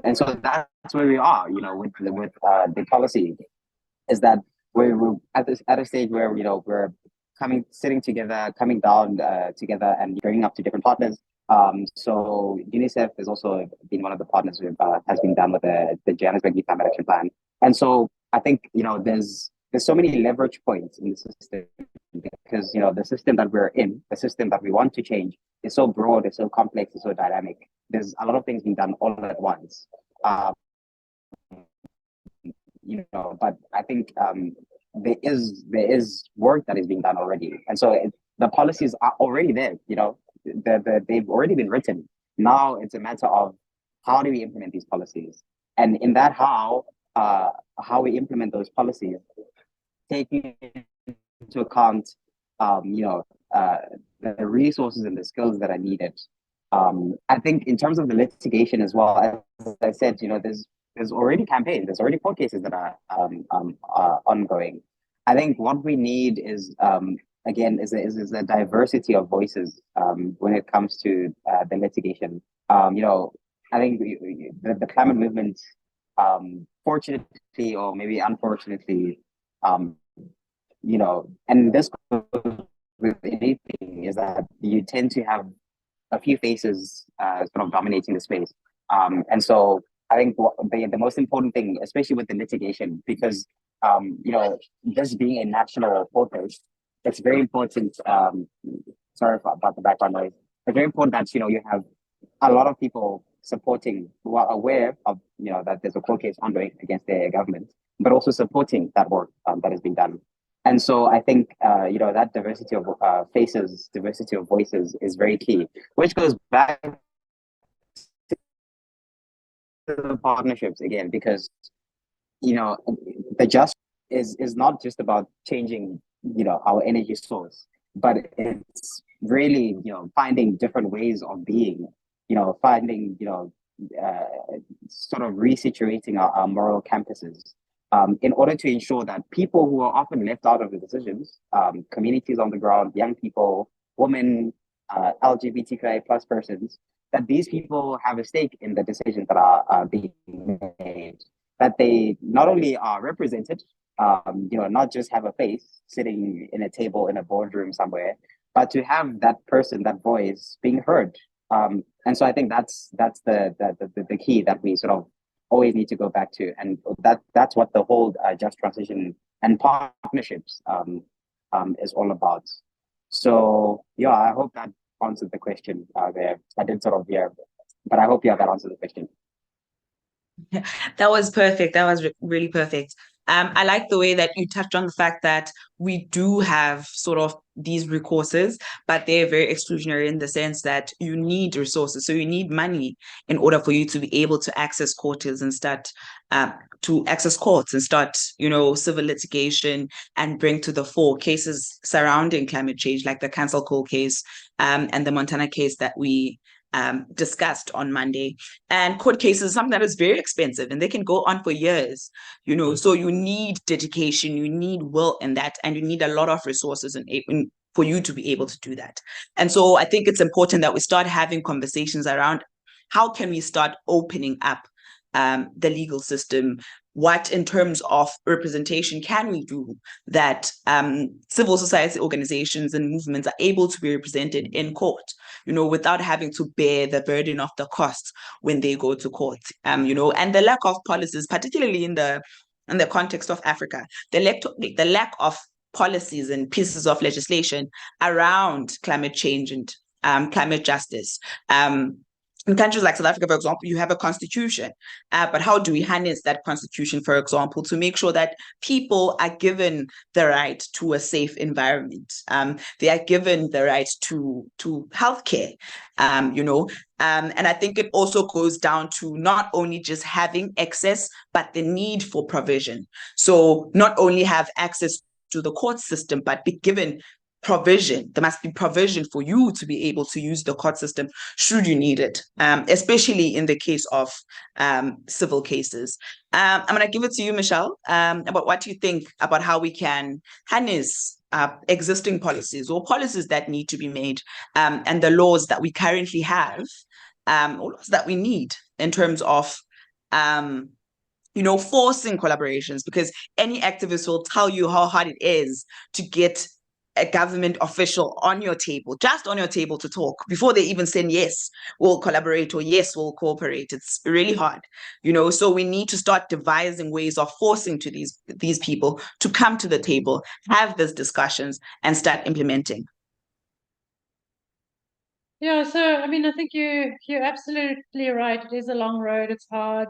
And so that's where we are, with the policy, is that we're at a stage where we're sitting together, coming down together, and bringing up to different partners. So UNICEF has also been one of the partners who has been done with the Johannesburg Youth Climate Action Plan. And so I think there's so many leverage points in the system, because the system that we're in, the system that we want to change, is so broad, it's so complex, it's so dynamic. There's a lot of things being done all at once. But I think there is work that is being done already, and so the policies are already there. They've already been written. Now it's a matter of how do we implement these policies, and in that how we implement those policies, taking into account the resources and the skills that are needed. I think in terms of the litigation as well, as I said, there's already campaigns, there's already court cases that are ongoing. I think what we need is again is a diversity of voices when it comes to the litigation. I think the climate movement, fortunately or maybe unfortunately, and this goes with anything, is that you tend to have a few faces sort of dominating the space. And so I think the most important thing, especially with the litigation, because this being a national court case, it's very important. Sorry about the background noise. It's very important that you have a lot of people supporting who are aware of that there's a court case ongoing against their government, but also supporting that work that has been done. And so I think that diversity of faces, diversity of voices is very key, which goes back to the partnerships again, because the just is not just about changing our energy source, but it's really finding different ways of being, finding sort of resituating our moral campuses, in order to ensure that people who are often left out of the decisions, communities on the ground, young people, women, LGBTQIA plus persons, that these people have a stake in the decisions that are being made, that they not only are represented, not just have a face sitting in a table in a boardroom somewhere, but to have that person, that voice being heard. And so I think that's the key that we sort of always need to go back to, and that's what the whole just transition and partnerships is all about. So yeah, I hope that answered the question there. I did sort of but I hope that answered the question. That was perfect. That was really perfect. I like the way that you touched on the fact that we do have sort of these recourses, but they're very exclusionary in the sense that you need resources. So you need money in order for you to be able to access courts and start civil litigation and bring to the fore cases surrounding climate change, like the Cancel Coal case and the Montana case that we discussed on Monday. And court cases is something that is very expensive and they can go on for years, so you need dedication, you need will in that, and you need a lot of resources for you to be able to do that. And so I think it's important that we start having conversations around how can we start opening up the legal system. What, in terms of representation, can we do that civil society organizations and movements are able to be represented in court, without having to bear the burden of the costs when they go to court, and the lack of policies, particularly in the context of Africa, the lack of policies and pieces of legislation around climate change and climate justice. In countries like South Africa, for example, you have a constitution, but how do we harness that constitution, for example, to make sure that people are given the right to a safe environment? They are given the right to healthcare, and I think it also goes down to not only just having access, but the need for provision. So not only have access to the court system, but be given provision. There must be provision for you to be able to use the court system should you need it, especially in the case of civil cases. I'm going to give it to you, Mitchelle, about what you think about how we can harness existing policies or policies that need to be made, and the laws that we currently have, or laws that we need in terms of forcing collaborations, because any activist will tell you how hard it is to get a government official just on your table to talk before they even say yes, we'll collaborate, or yes, we'll cooperate. It's really hard, so we need to start devising ways of forcing to these people to come to the table, have these discussions, and start implementing. Yeah, so I mean, I think you're absolutely right. It is a long road. It's hard.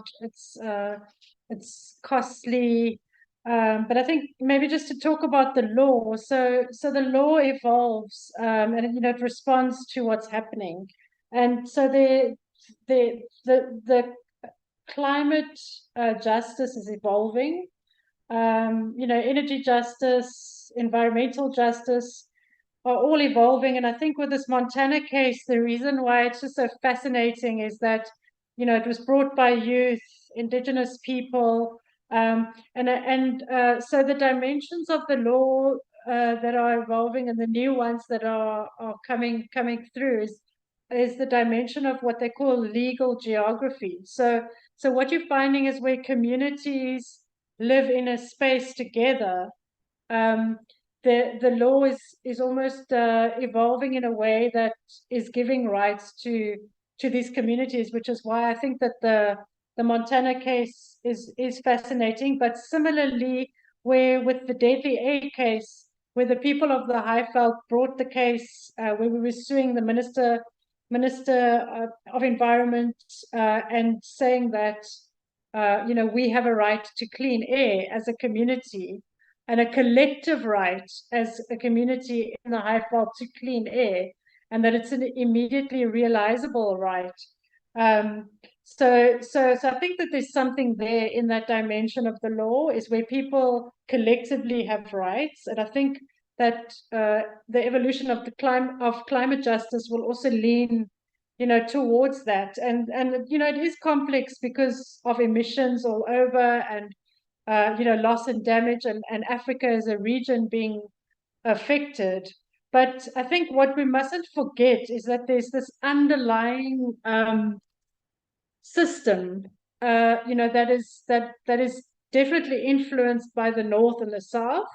It's costly. But I think maybe just to talk about the law. So the law evolves, and it responds to what's happening. And so the climate justice is evolving. Energy justice, environmental justice are all evolving. And I think with this Montana case, the reason why it's just so fascinating is that, it was brought by youth, indigenous people, so the dimensions of the law that are evolving and the new ones that are coming through is the dimension of what they call legal geography. So what you're finding is where communities live in a space together, the law is almost evolving in a way that is giving rights to these communities, which is why I think that the Montana case is fascinating. But similarly, where with the Deadly A case, where the people of the Highveld brought the case, where we were suing the Minister of Environment and saying that we have a right to clean air as a community, and a collective right as a community in the Highveld to clean air, and that it's an immediately realizable right. So I think that there's something there in that dimension of the law, is where people collectively have rights, and I think that the evolution of climate justice will also lean, towards that, and it is complex because of emissions all over, and loss and damage, and Africa as a region being affected. But I think what we mustn't forget is that there's this underlying system, that is definitely influenced by the North and the South.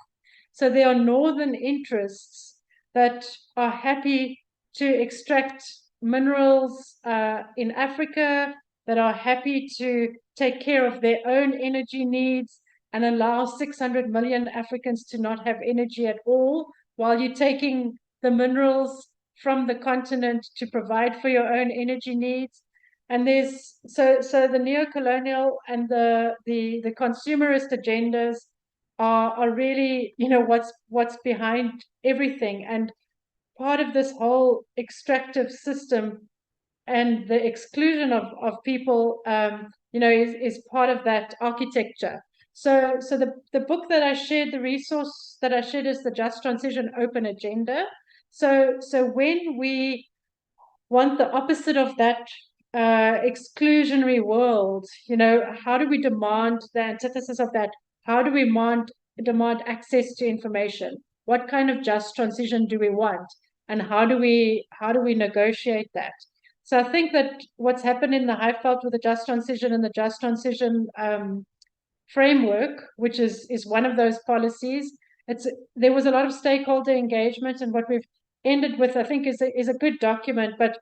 So there are northern interests that are happy to extract minerals in Africa, that are happy to take care of their own energy needs and allow 600 million Africans to not have energy at all, while you're taking the minerals from the continent to provide for your own energy needs. And there's so the neo-colonial and the consumerist agendas are really, what's behind everything. And part of this whole extractive system and the exclusion of people, is part of that architecture. So the book that I shared, the resource that I shared, is the Just Transition Open Agenda. So when we want the opposite of that exclusionary world, how do we demand the antithesis of that? How do we demand access to information? What kind of just transition do we want? And how do we negotiate that? So I think that what's happened in the Highveld with the just transition and the just transition framework, which is one of those policies, there was a lot of stakeholder engagement, and what we've ended with, I think, is a good document. But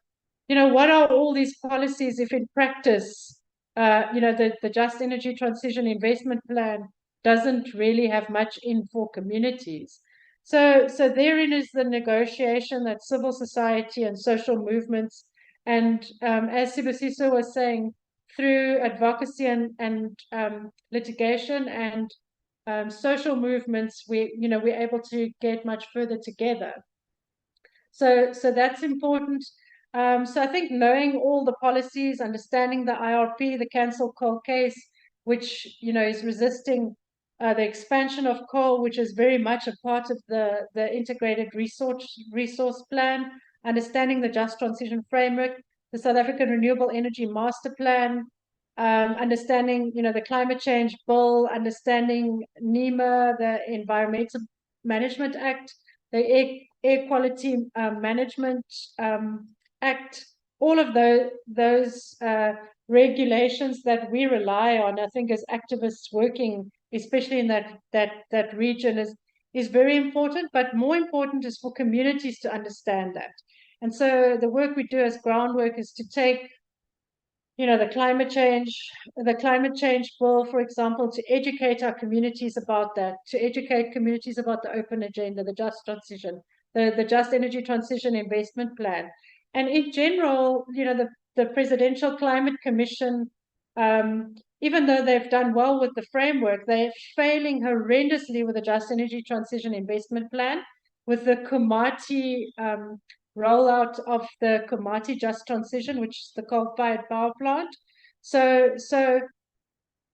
what are all these policies if in practice, the Just Energy Transition Investment Plan doesn't really have much in for communities? So therein is the negotiation that civil society and social movements, and as Sibusiso was saying, through advocacy and litigation and social movements, we're able to get much further together. So that's important. So I think knowing all the policies, understanding the IRP, the cancel coal case, which is resisting the expansion of coal, which is very much a part of the integrated resource plan, understanding the just transition framework, the South African Renewable Energy Master Plan, understanding the climate change bill, understanding NEMA, the Environmental Management Act, the Air Quality Management Act, all of those regulations that we rely on, I think, as activists working, especially in that region, is very important. But more important is for communities to understand that. And so the work we do as groundwork is to take the climate change bill, for example, to educate our communities about that, to educate communities about the open agenda, the just transition, the Just Energy Transition Investment Plan. And in general, the Presidential Climate Commission, even though they've done well with the framework, they're failing horrendously with the Just Energy Transition Investment Plan, with the Komati rollout of the Komati Just Transition, which is the coal-fired power plant. So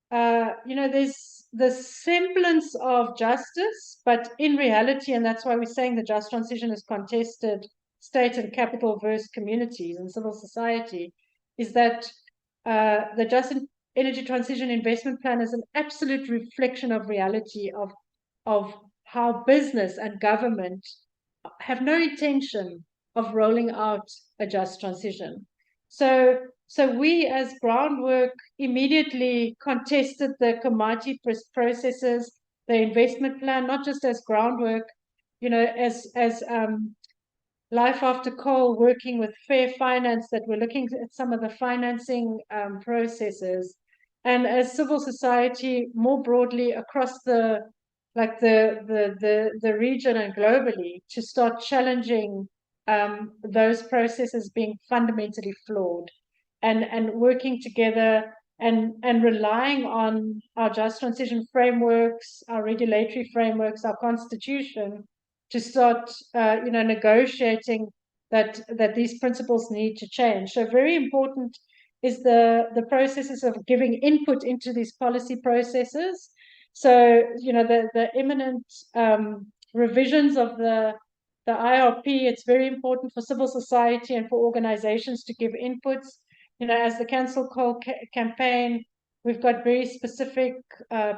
there's the semblance of justice, but in reality, and that's why we're saying the just transition is contested state and capital versus communities and civil society, is that the Just Energy Transition Investment Plan is an absolute reflection of reality of how business and government have no intention of rolling out a just transition. So we as groundwork immediately contested the Komati processes, the investment plan, not just as groundwork, as Life After Coal, working with Fair Finance, that we're looking at some of the financing processes, and as civil society more broadly across the region and globally, to start challenging those processes being fundamentally flawed, and working together and relying on our just transition frameworks, our regulatory frameworks, our constitution, to start negotiating that these principles need to change. So very important is the processes of giving input into these policy processes. So the imminent revisions of the IRP, it's very important for civil society and for organizations to give inputs. As the Cancel Coal campaign, we've got very specific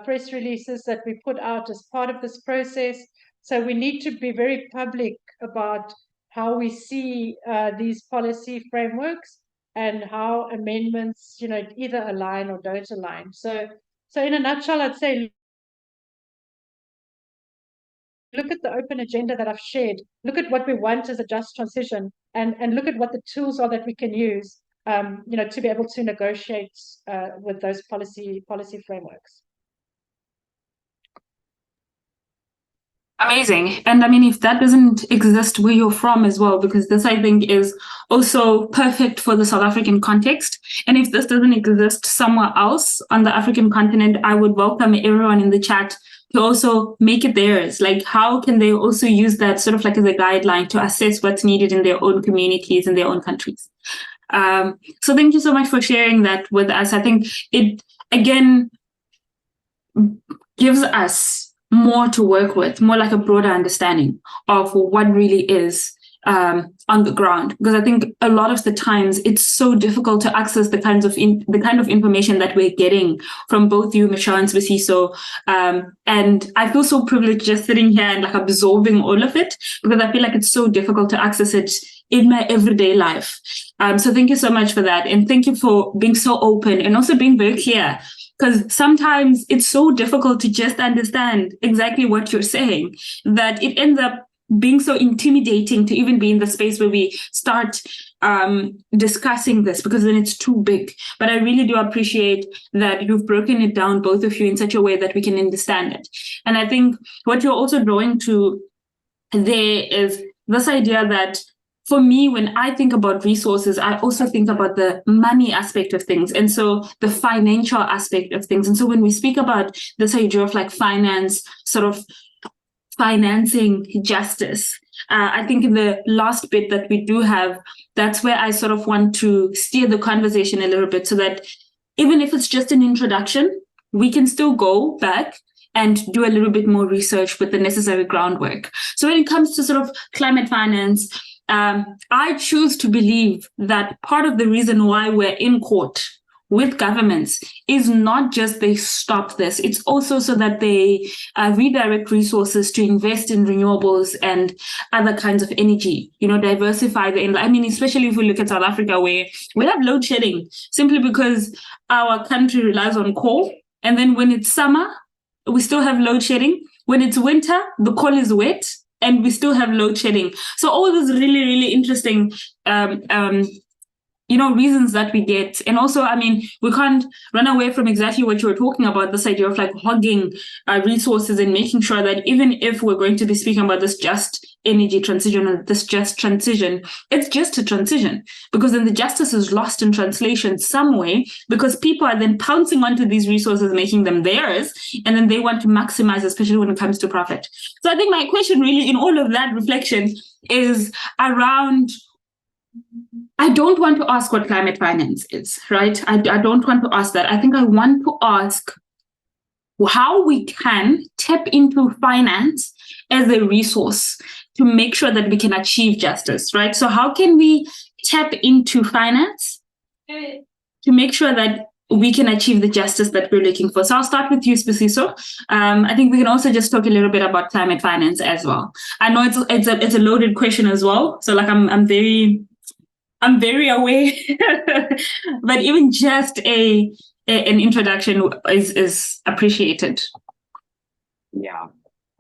press releases that we put out as part of this process. So we need to be very public about how we see these policy frameworks and how amendments, either align or don't align. So in a nutshell, I'd say, look at the open agenda that I've shared. Look at what we want as a just transition, and look at what the tools are that we can use, to be able to negotiate with those policy frameworks. Amazing. And I mean, if that doesn't exist where you're from as well, because this, I think, is also perfect for the South African context. And if this doesn't exist somewhere else on the African continent, I would welcome everyone in the chat to also make it theirs. Like, how can they also use that sort of like as a guideline to assess what's needed in their own communities, in their own countries? So thank you so much for sharing that with us. I think it, again, gives us more to work with, more like a broader understanding of what really is on the ground. Because I think a lot of the times it's so difficult to access the kind of information that we're getting from both you, Mitchelle, and Sibusiso. And I feel so privileged just sitting here and like absorbing all of it, because I feel like it's so difficult to access it in my everyday life. So thank you so much for that. And thank you for being so open and also being very clear, because sometimes it's so difficult to just understand exactly what you're saying that it ends up being so intimidating to even be in the space where we start discussing this, because then it's too big. But I really do appreciate that you've broken it down, both of you, in such a way that we can understand it. And I think what you're also drawing to there is this idea that, for me, when I think about resources, I also think about the money aspect of things, and so the financial aspect of things. And so when we speak about this idea of like finance, sort of financing justice, I think in the last bit that we do have, that's where I sort of want to steer the conversation a little bit, so that even if it's just an introduction, we can still go back and do a little bit more research with the necessary groundwork. So when it comes to sort of climate finance, I choose to believe that part of the reason why we're in court with governments is not just they stop this, it's also so that they redirect resources to invest in renewables and other kinds of energy, diversify I mean, especially if we look at South Africa, where we have load shedding simply because our country relies on coal. And then when it's summer, we still have load shedding. When it's winter, the coal is wet, and we still have load shedding. So all those really, really interesting, reasons that we get. And also, I mean, we can't run away from exactly what you were talking about, this idea of like hogging resources and making sure that even if we're going to be speaking about this just energy transition or this just transition, it's just a transition, because then the justice is lost in translation some way, because people are then pouncing onto these resources, making them theirs, and then they want to maximize, especially when it comes to profit. So I think my question really in all of that reflection is around, I don't want to ask what climate finance is, right? I don't want to ask that. I think I want to ask how we can tap into finance as a resource to make sure that we can achieve justice, right? So how can we tap into finance to make sure that we can achieve the justice that we're looking for? So I'll start with you, Sibusiso. I think we can also just talk a little bit about climate finance as well. I know it's a loaded question as well. So like I'm very aware, but even just an introduction is appreciated. Yeah.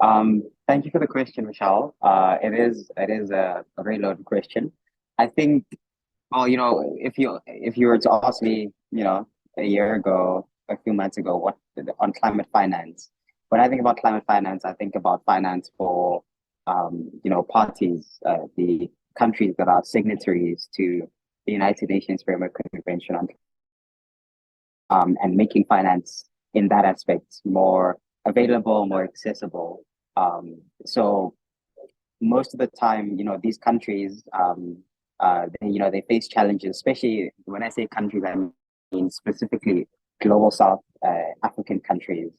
Thank you for the question, Michelle. It is a very loaded question. I think, well, if you were to ask me, a year ago, a few months ago, what on climate finance, when I think about climate finance, I think about finance for, parties, the countries that are signatories to the United Nations Framework Convention on, and making finance in that aspect more available, more accessible. So most of the time, these countries, they face challenges, especially when I say countries, I mean specifically global South African countries.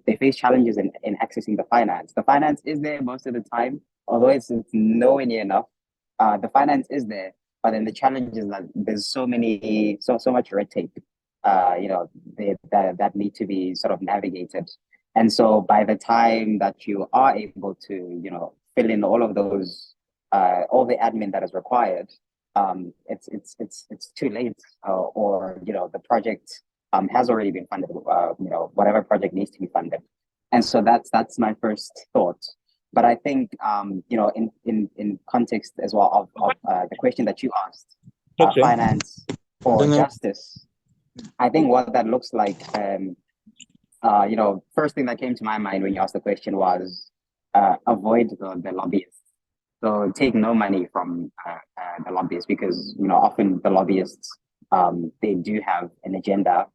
They face challenges in accessing the finance. The finance is there most of the time, although it's nowhere near enough. The finance is there, but then the challenge is that there's so much red tape, that need to be sort of navigated. And so by the time that you are able to, fill in all of those, all the admin that is required, it's too late, or the project has already been funded. Whatever project needs to be funded, and so that's my first thought. But I think, in context as well of the question that you asked, finance for justice. I think what that looks like, first thing that came to my mind when you asked the question was avoid the lobbyists. So take no money from the lobbyists, because often the lobbyists, they do have an agenda,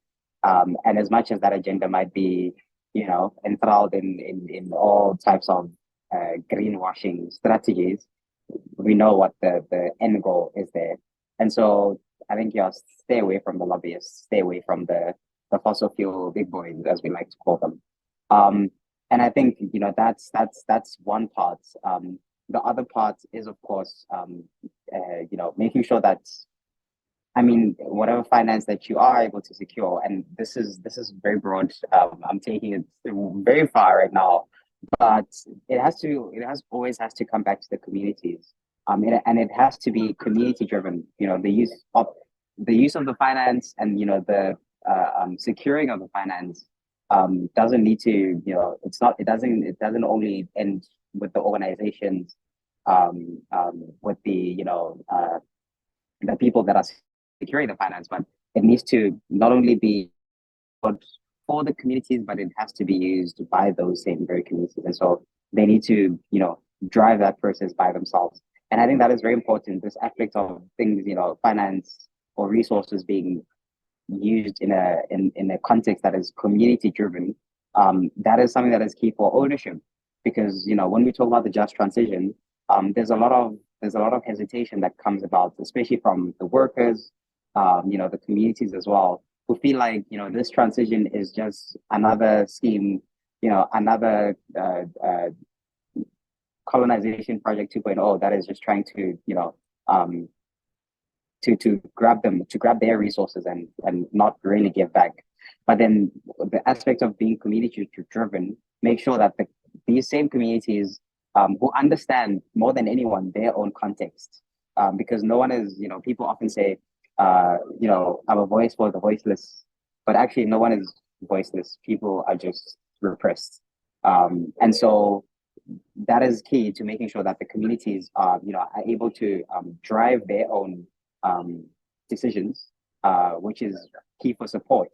and as much as that agenda might be enthralled in all types of greenwashing strategies, we know what the end goal is there. And so I think stay away from the lobbyists, stay away from the fossil fuel big boys, as we like to call them. And I think that's one part. The other part is, of course, making sure that, whatever finance that you are able to secure, and this is very broad. I'm taking it very far right now, but it always has to come back to the communities. And it has to be community driven. The use of the finance, and the securing of the finance doesn't need to, it doesn't only end with the organizations, with the people that are securing the finance, but it needs to not only be for the communities, but it has to be used by those same very communities. And so they need to, drive that process by themselves. And I think that is very important, this aspect of things, finance or resources being used in a context that is community driven. That is something that is key for ownership, because when we talk about the just transition, there's a lot of hesitation that comes about, especially from the workers, the communities as well, who feel like this transition is just another scheme, another colonization project 2.0 that is just trying to to grab their resources and not really give back. But then the aspect of being community driven, make sure that these same communities who understand more than anyone their own context, because no one is, people often say, I'm a voice for the voiceless, but actually no one is voiceless. People are just repressed. And so that is key to making sure that the communities are able to drive their own decisions, which is key for support.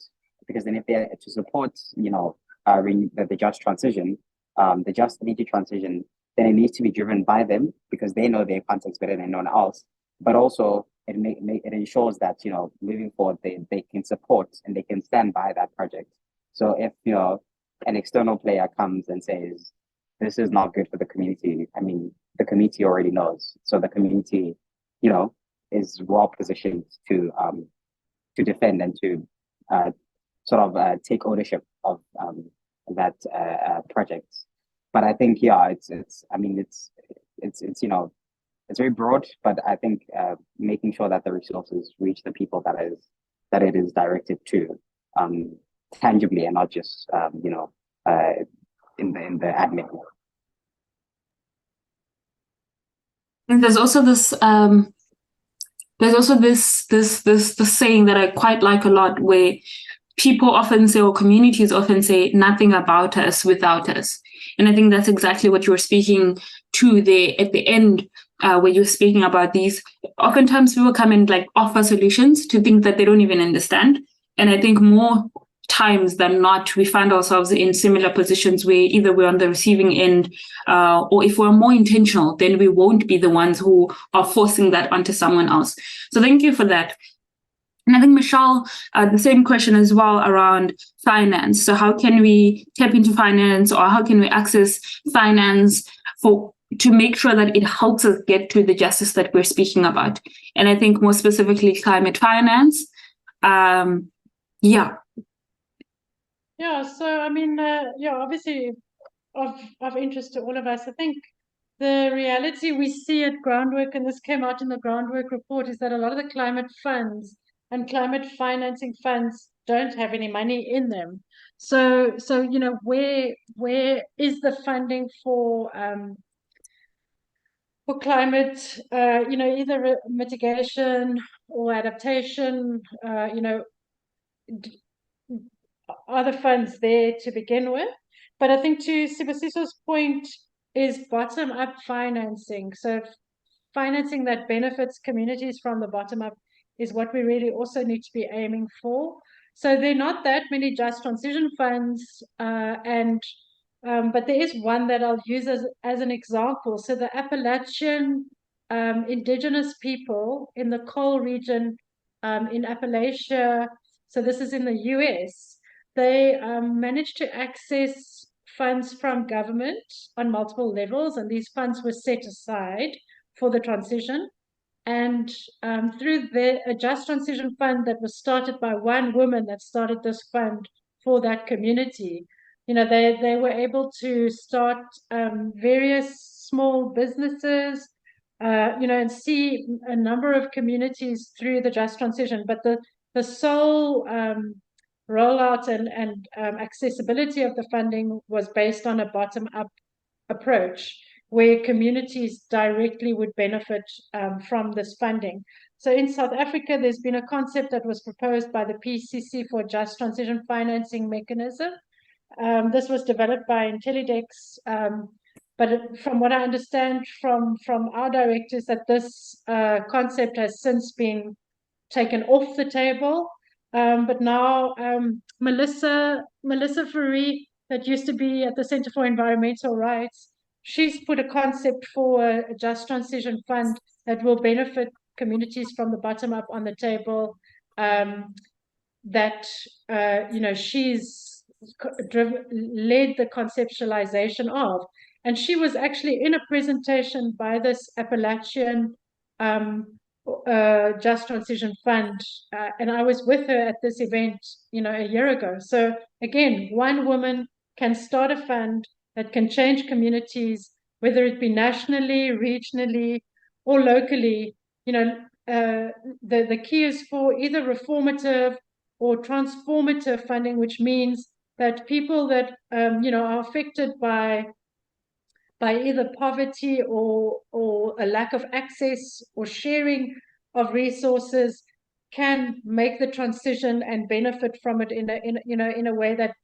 Because then if they're to support, the just transition, the just energy transition, then it needs to be driven by them, because they know their context better than anyone else. But also it ensures that moving forward they can support and they can stand by that project. So if an external player comes and says this is not good for the community, the community already knows. So the community, is well positioned to defend and to take ownership of that project. But I think it's very broad, but I think making sure that the resources reach the people that it is directed to, tangibly, and not just in the admin. And there's also this this saying that I quite like a lot, where people often say, or communities often say, nothing about us without us. And I think that's exactly what you were speaking to there at the end, where you're speaking about these. Oftentimes people come and like offer solutions to things that they don't even understand. And I think more times than not, we find ourselves in similar positions where either we're on the receiving end, or if we're more intentional, then we won't be the ones who are forcing that onto someone else. So thank you for that. And I think, Mitchelle, the same question as well around finance. So how can we tap into finance, or how can we access finance to make sure that it helps us get to the justice that we're speaking about? And I think more specifically, climate finance. Yeah, so I mean, obviously of interest to all of us. I think the reality we see at Groundwork, and this came out in the Groundwork report, is that a lot of the climate funds and climate financing funds don't have any money in them. So where is the funding for climate, either mitigation or adaptation? Are the funds there to begin with? But I think to Sibusiso's point is bottom-up financing. So financing that benefits communities from the bottom up is what we really also need to be aiming for. So there are not that many just transition funds, but there is one that I'll use as an example. So the Appalachian indigenous people in the coal region in Appalachia, so this is in the US, they managed to access funds from government on multiple levels, and these funds were set aside for the transition. And through a Just Transition Fund that was started by one woman that started this fund for that community, they were able to start various small businesses, and see a number of communities through the Just Transition. But the sole rollout and accessibility of the funding was based on a bottom-up approach, where communities directly would benefit from this funding. So in South Africa, there's been a concept that was proposed by the PCC for Just Transition Financing Mechanism. This was developed by Intellidex, but from what I understand from our directors, that this concept has since been taken off the table. But now Melissa Fourie, that used to be at the Center for Environmental Rights, she's put a concept for a Just Transition Fund that will benefit communities from the bottom up on the table, that she's led the conceptualization of. And she was actually in a presentation by this Appalachian Just Transition Fund, and I was with her at this event a year ago. So again, one woman can start a fund that can change communities, whether it be nationally, regionally, or locally. The key is for either reformative or transformative funding, which means that people that are affected by either poverty or a lack of access or sharing of resources can make the transition and benefit from it in a way that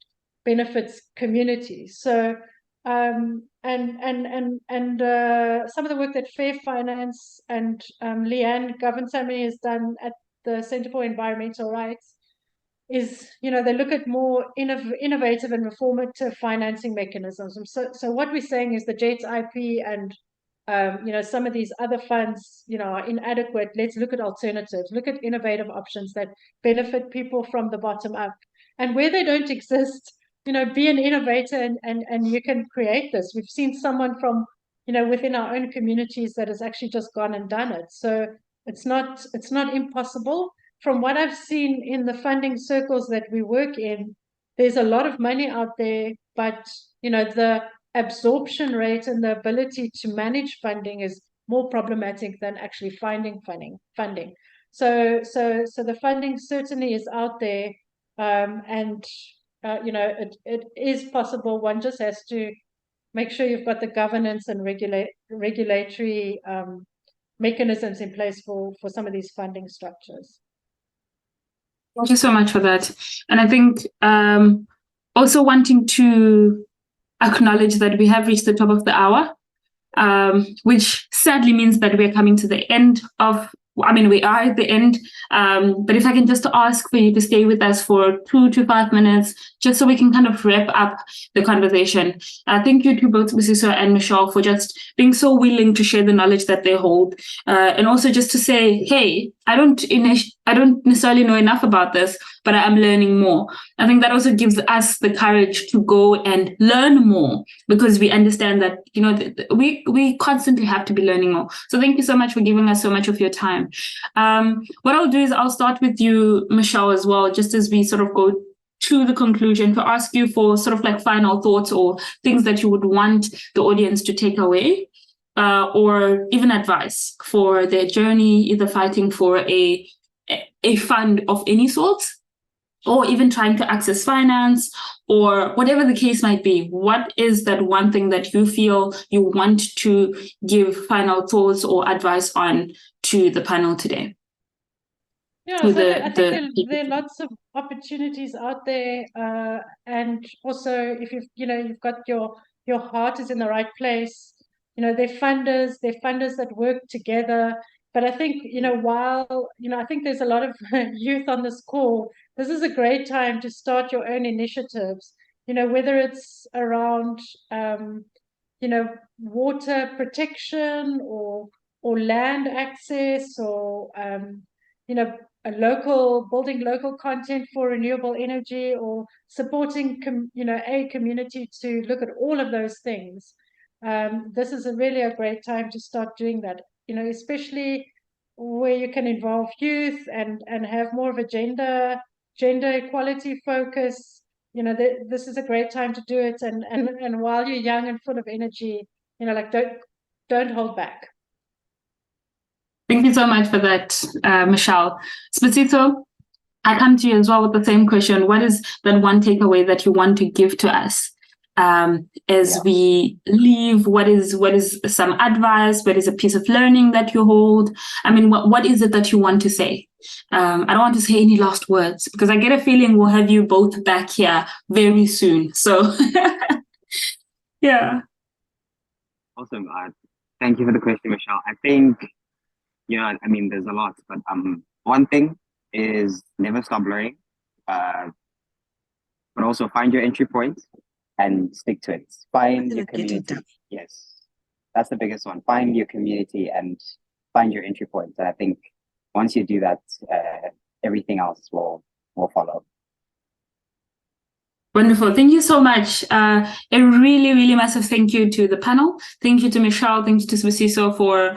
benefits communities. So and some of the work that Fair Finance and Leanne Govinsamy has done at the Center for Environmental Rights is, they look at more innovative and reformative financing mechanisms. So what we're saying is the JETS IP and some of these other funds are inadequate. Let's look at alternatives, look at innovative options that benefit people from the bottom up. And where they don't exist, be an innovator and you can create this. We've seen someone from within our own communities that has actually just gone and done it. So it's not impossible. From what I've seen in the funding circles that we work in, there's a lot of money out there, but the absorption rate and the ability to manage funding is more problematic than actually finding funding. So the funding certainly is out there, and it is possible. One just has to make sure you've got the governance and regulatory mechanisms in place for some of these funding structures. Thank you so much for that. And I think also wanting to acknowledge that we have reached the top of the hour, which sadly means that we're coming to the end of, we are at the end, but if I can just ask for you to stay with us for 2 to 5 minutes, just so we can kind of wrap up the conversation. Thank you to both Sibusiso and Mitchelle for just being so willing to share the knowledge that they hold. And also just to say, hey, I don't necessarily know enough about this, but I am learning more. I think that also gives us the courage to go and learn more, because we understand that, we constantly have to be learning more. So thank you so much for giving us so much of your time. What I'll do is I'll start with you, Mitchelle, as well, just as we sort of go to the conclusion, to ask you for sort of like final thoughts or things that you would want the audience to take away, or even advice for their journey, either fighting for a fund of any sort, or even trying to access finance, or whatever the case might be. What is that one thing that you feel you want to give final thoughts or advice on to the panel today? Yeah, so I think there are lots of opportunities out there, and also if you've got your heart is in the right place. They're funders that work together. But I think while I think there's a lot of youth on this call, this is a great time to start your own initiatives. Whether it's around water protection or land access, or building local content for renewable energy, or supporting a community to look at all of those things. This is really a great time to start doing that, especially where you can involve youth and have more of a gender equality focus. This is a great time to do it, and while you're young and full of energy, don't hold back. Thank you so much for that, Mitchelle. Sibusiso, I come to you as well with the same question. What is that one takeaway that you want to give to us as we leave? What is some advice? What is a piece of learning that you hold? What is it that you want to say? I don't want to say any last words, because I get a feeling we'll have you both back here very soon. So, yeah. Awesome. Thank you for the question, Mitchelle. I think, there's a lot, but one thing is never stop learning, but also find your entry point and stick to it. Find your community. Yes, that's the biggest one. Find your community and find your entry point. And I think once you do that, everything else will follow. Wonderful. Thank you so much. A really, really massive thank you to the panel. Thank you to Mitchelle. Thank you to Sibusiso for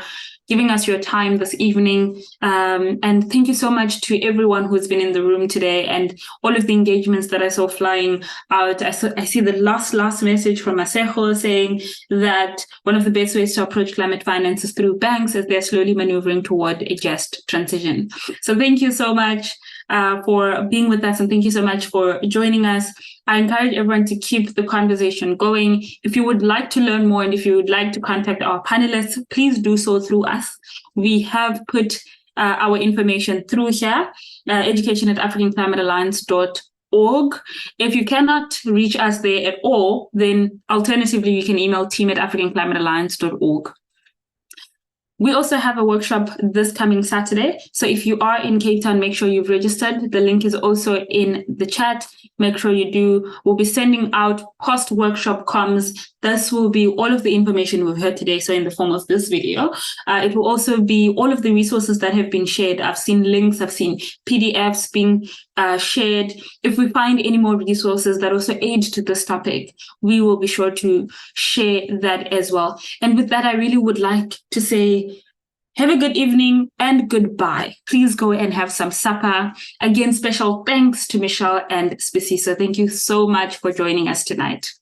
giving us your time this evening. And thank you so much to everyone who's been in the room today and all of the engagements that I saw flying out. I see the last message from Masejo saying that one of the best ways to approach climate finance is through banks, as they're slowly maneuvering toward a just transition. So thank you so much for being with us, and thank you so much for joining us. I encourage everyone to keep the conversation going. If you would like to learn more and if you would like to contact our panelists, please do so through us. We have put our information through here, education@africanclimatealliance.org. If you cannot reach us there at all, then alternatively, you can email team@africanclimatealliance.org. We also have a workshop this coming Saturday. So if you are in Cape Town, make sure you've registered. The link is also in the chat. Make sure you do. We'll be sending out post-workshop comms. This will be all of the information we've heard today, so in the form of this video. It will also be all of the resources that have been shared. I've seen links, I've seen PDFs being shared. If we find any more resources that also aid to this topic, we will be sure to share that as well. And with that, I really would like to say, have a good evening and goodbye. Please go and have some supper. Again, special thanks to Mitchelle and Sibusiso. Thank you so much for joining us tonight.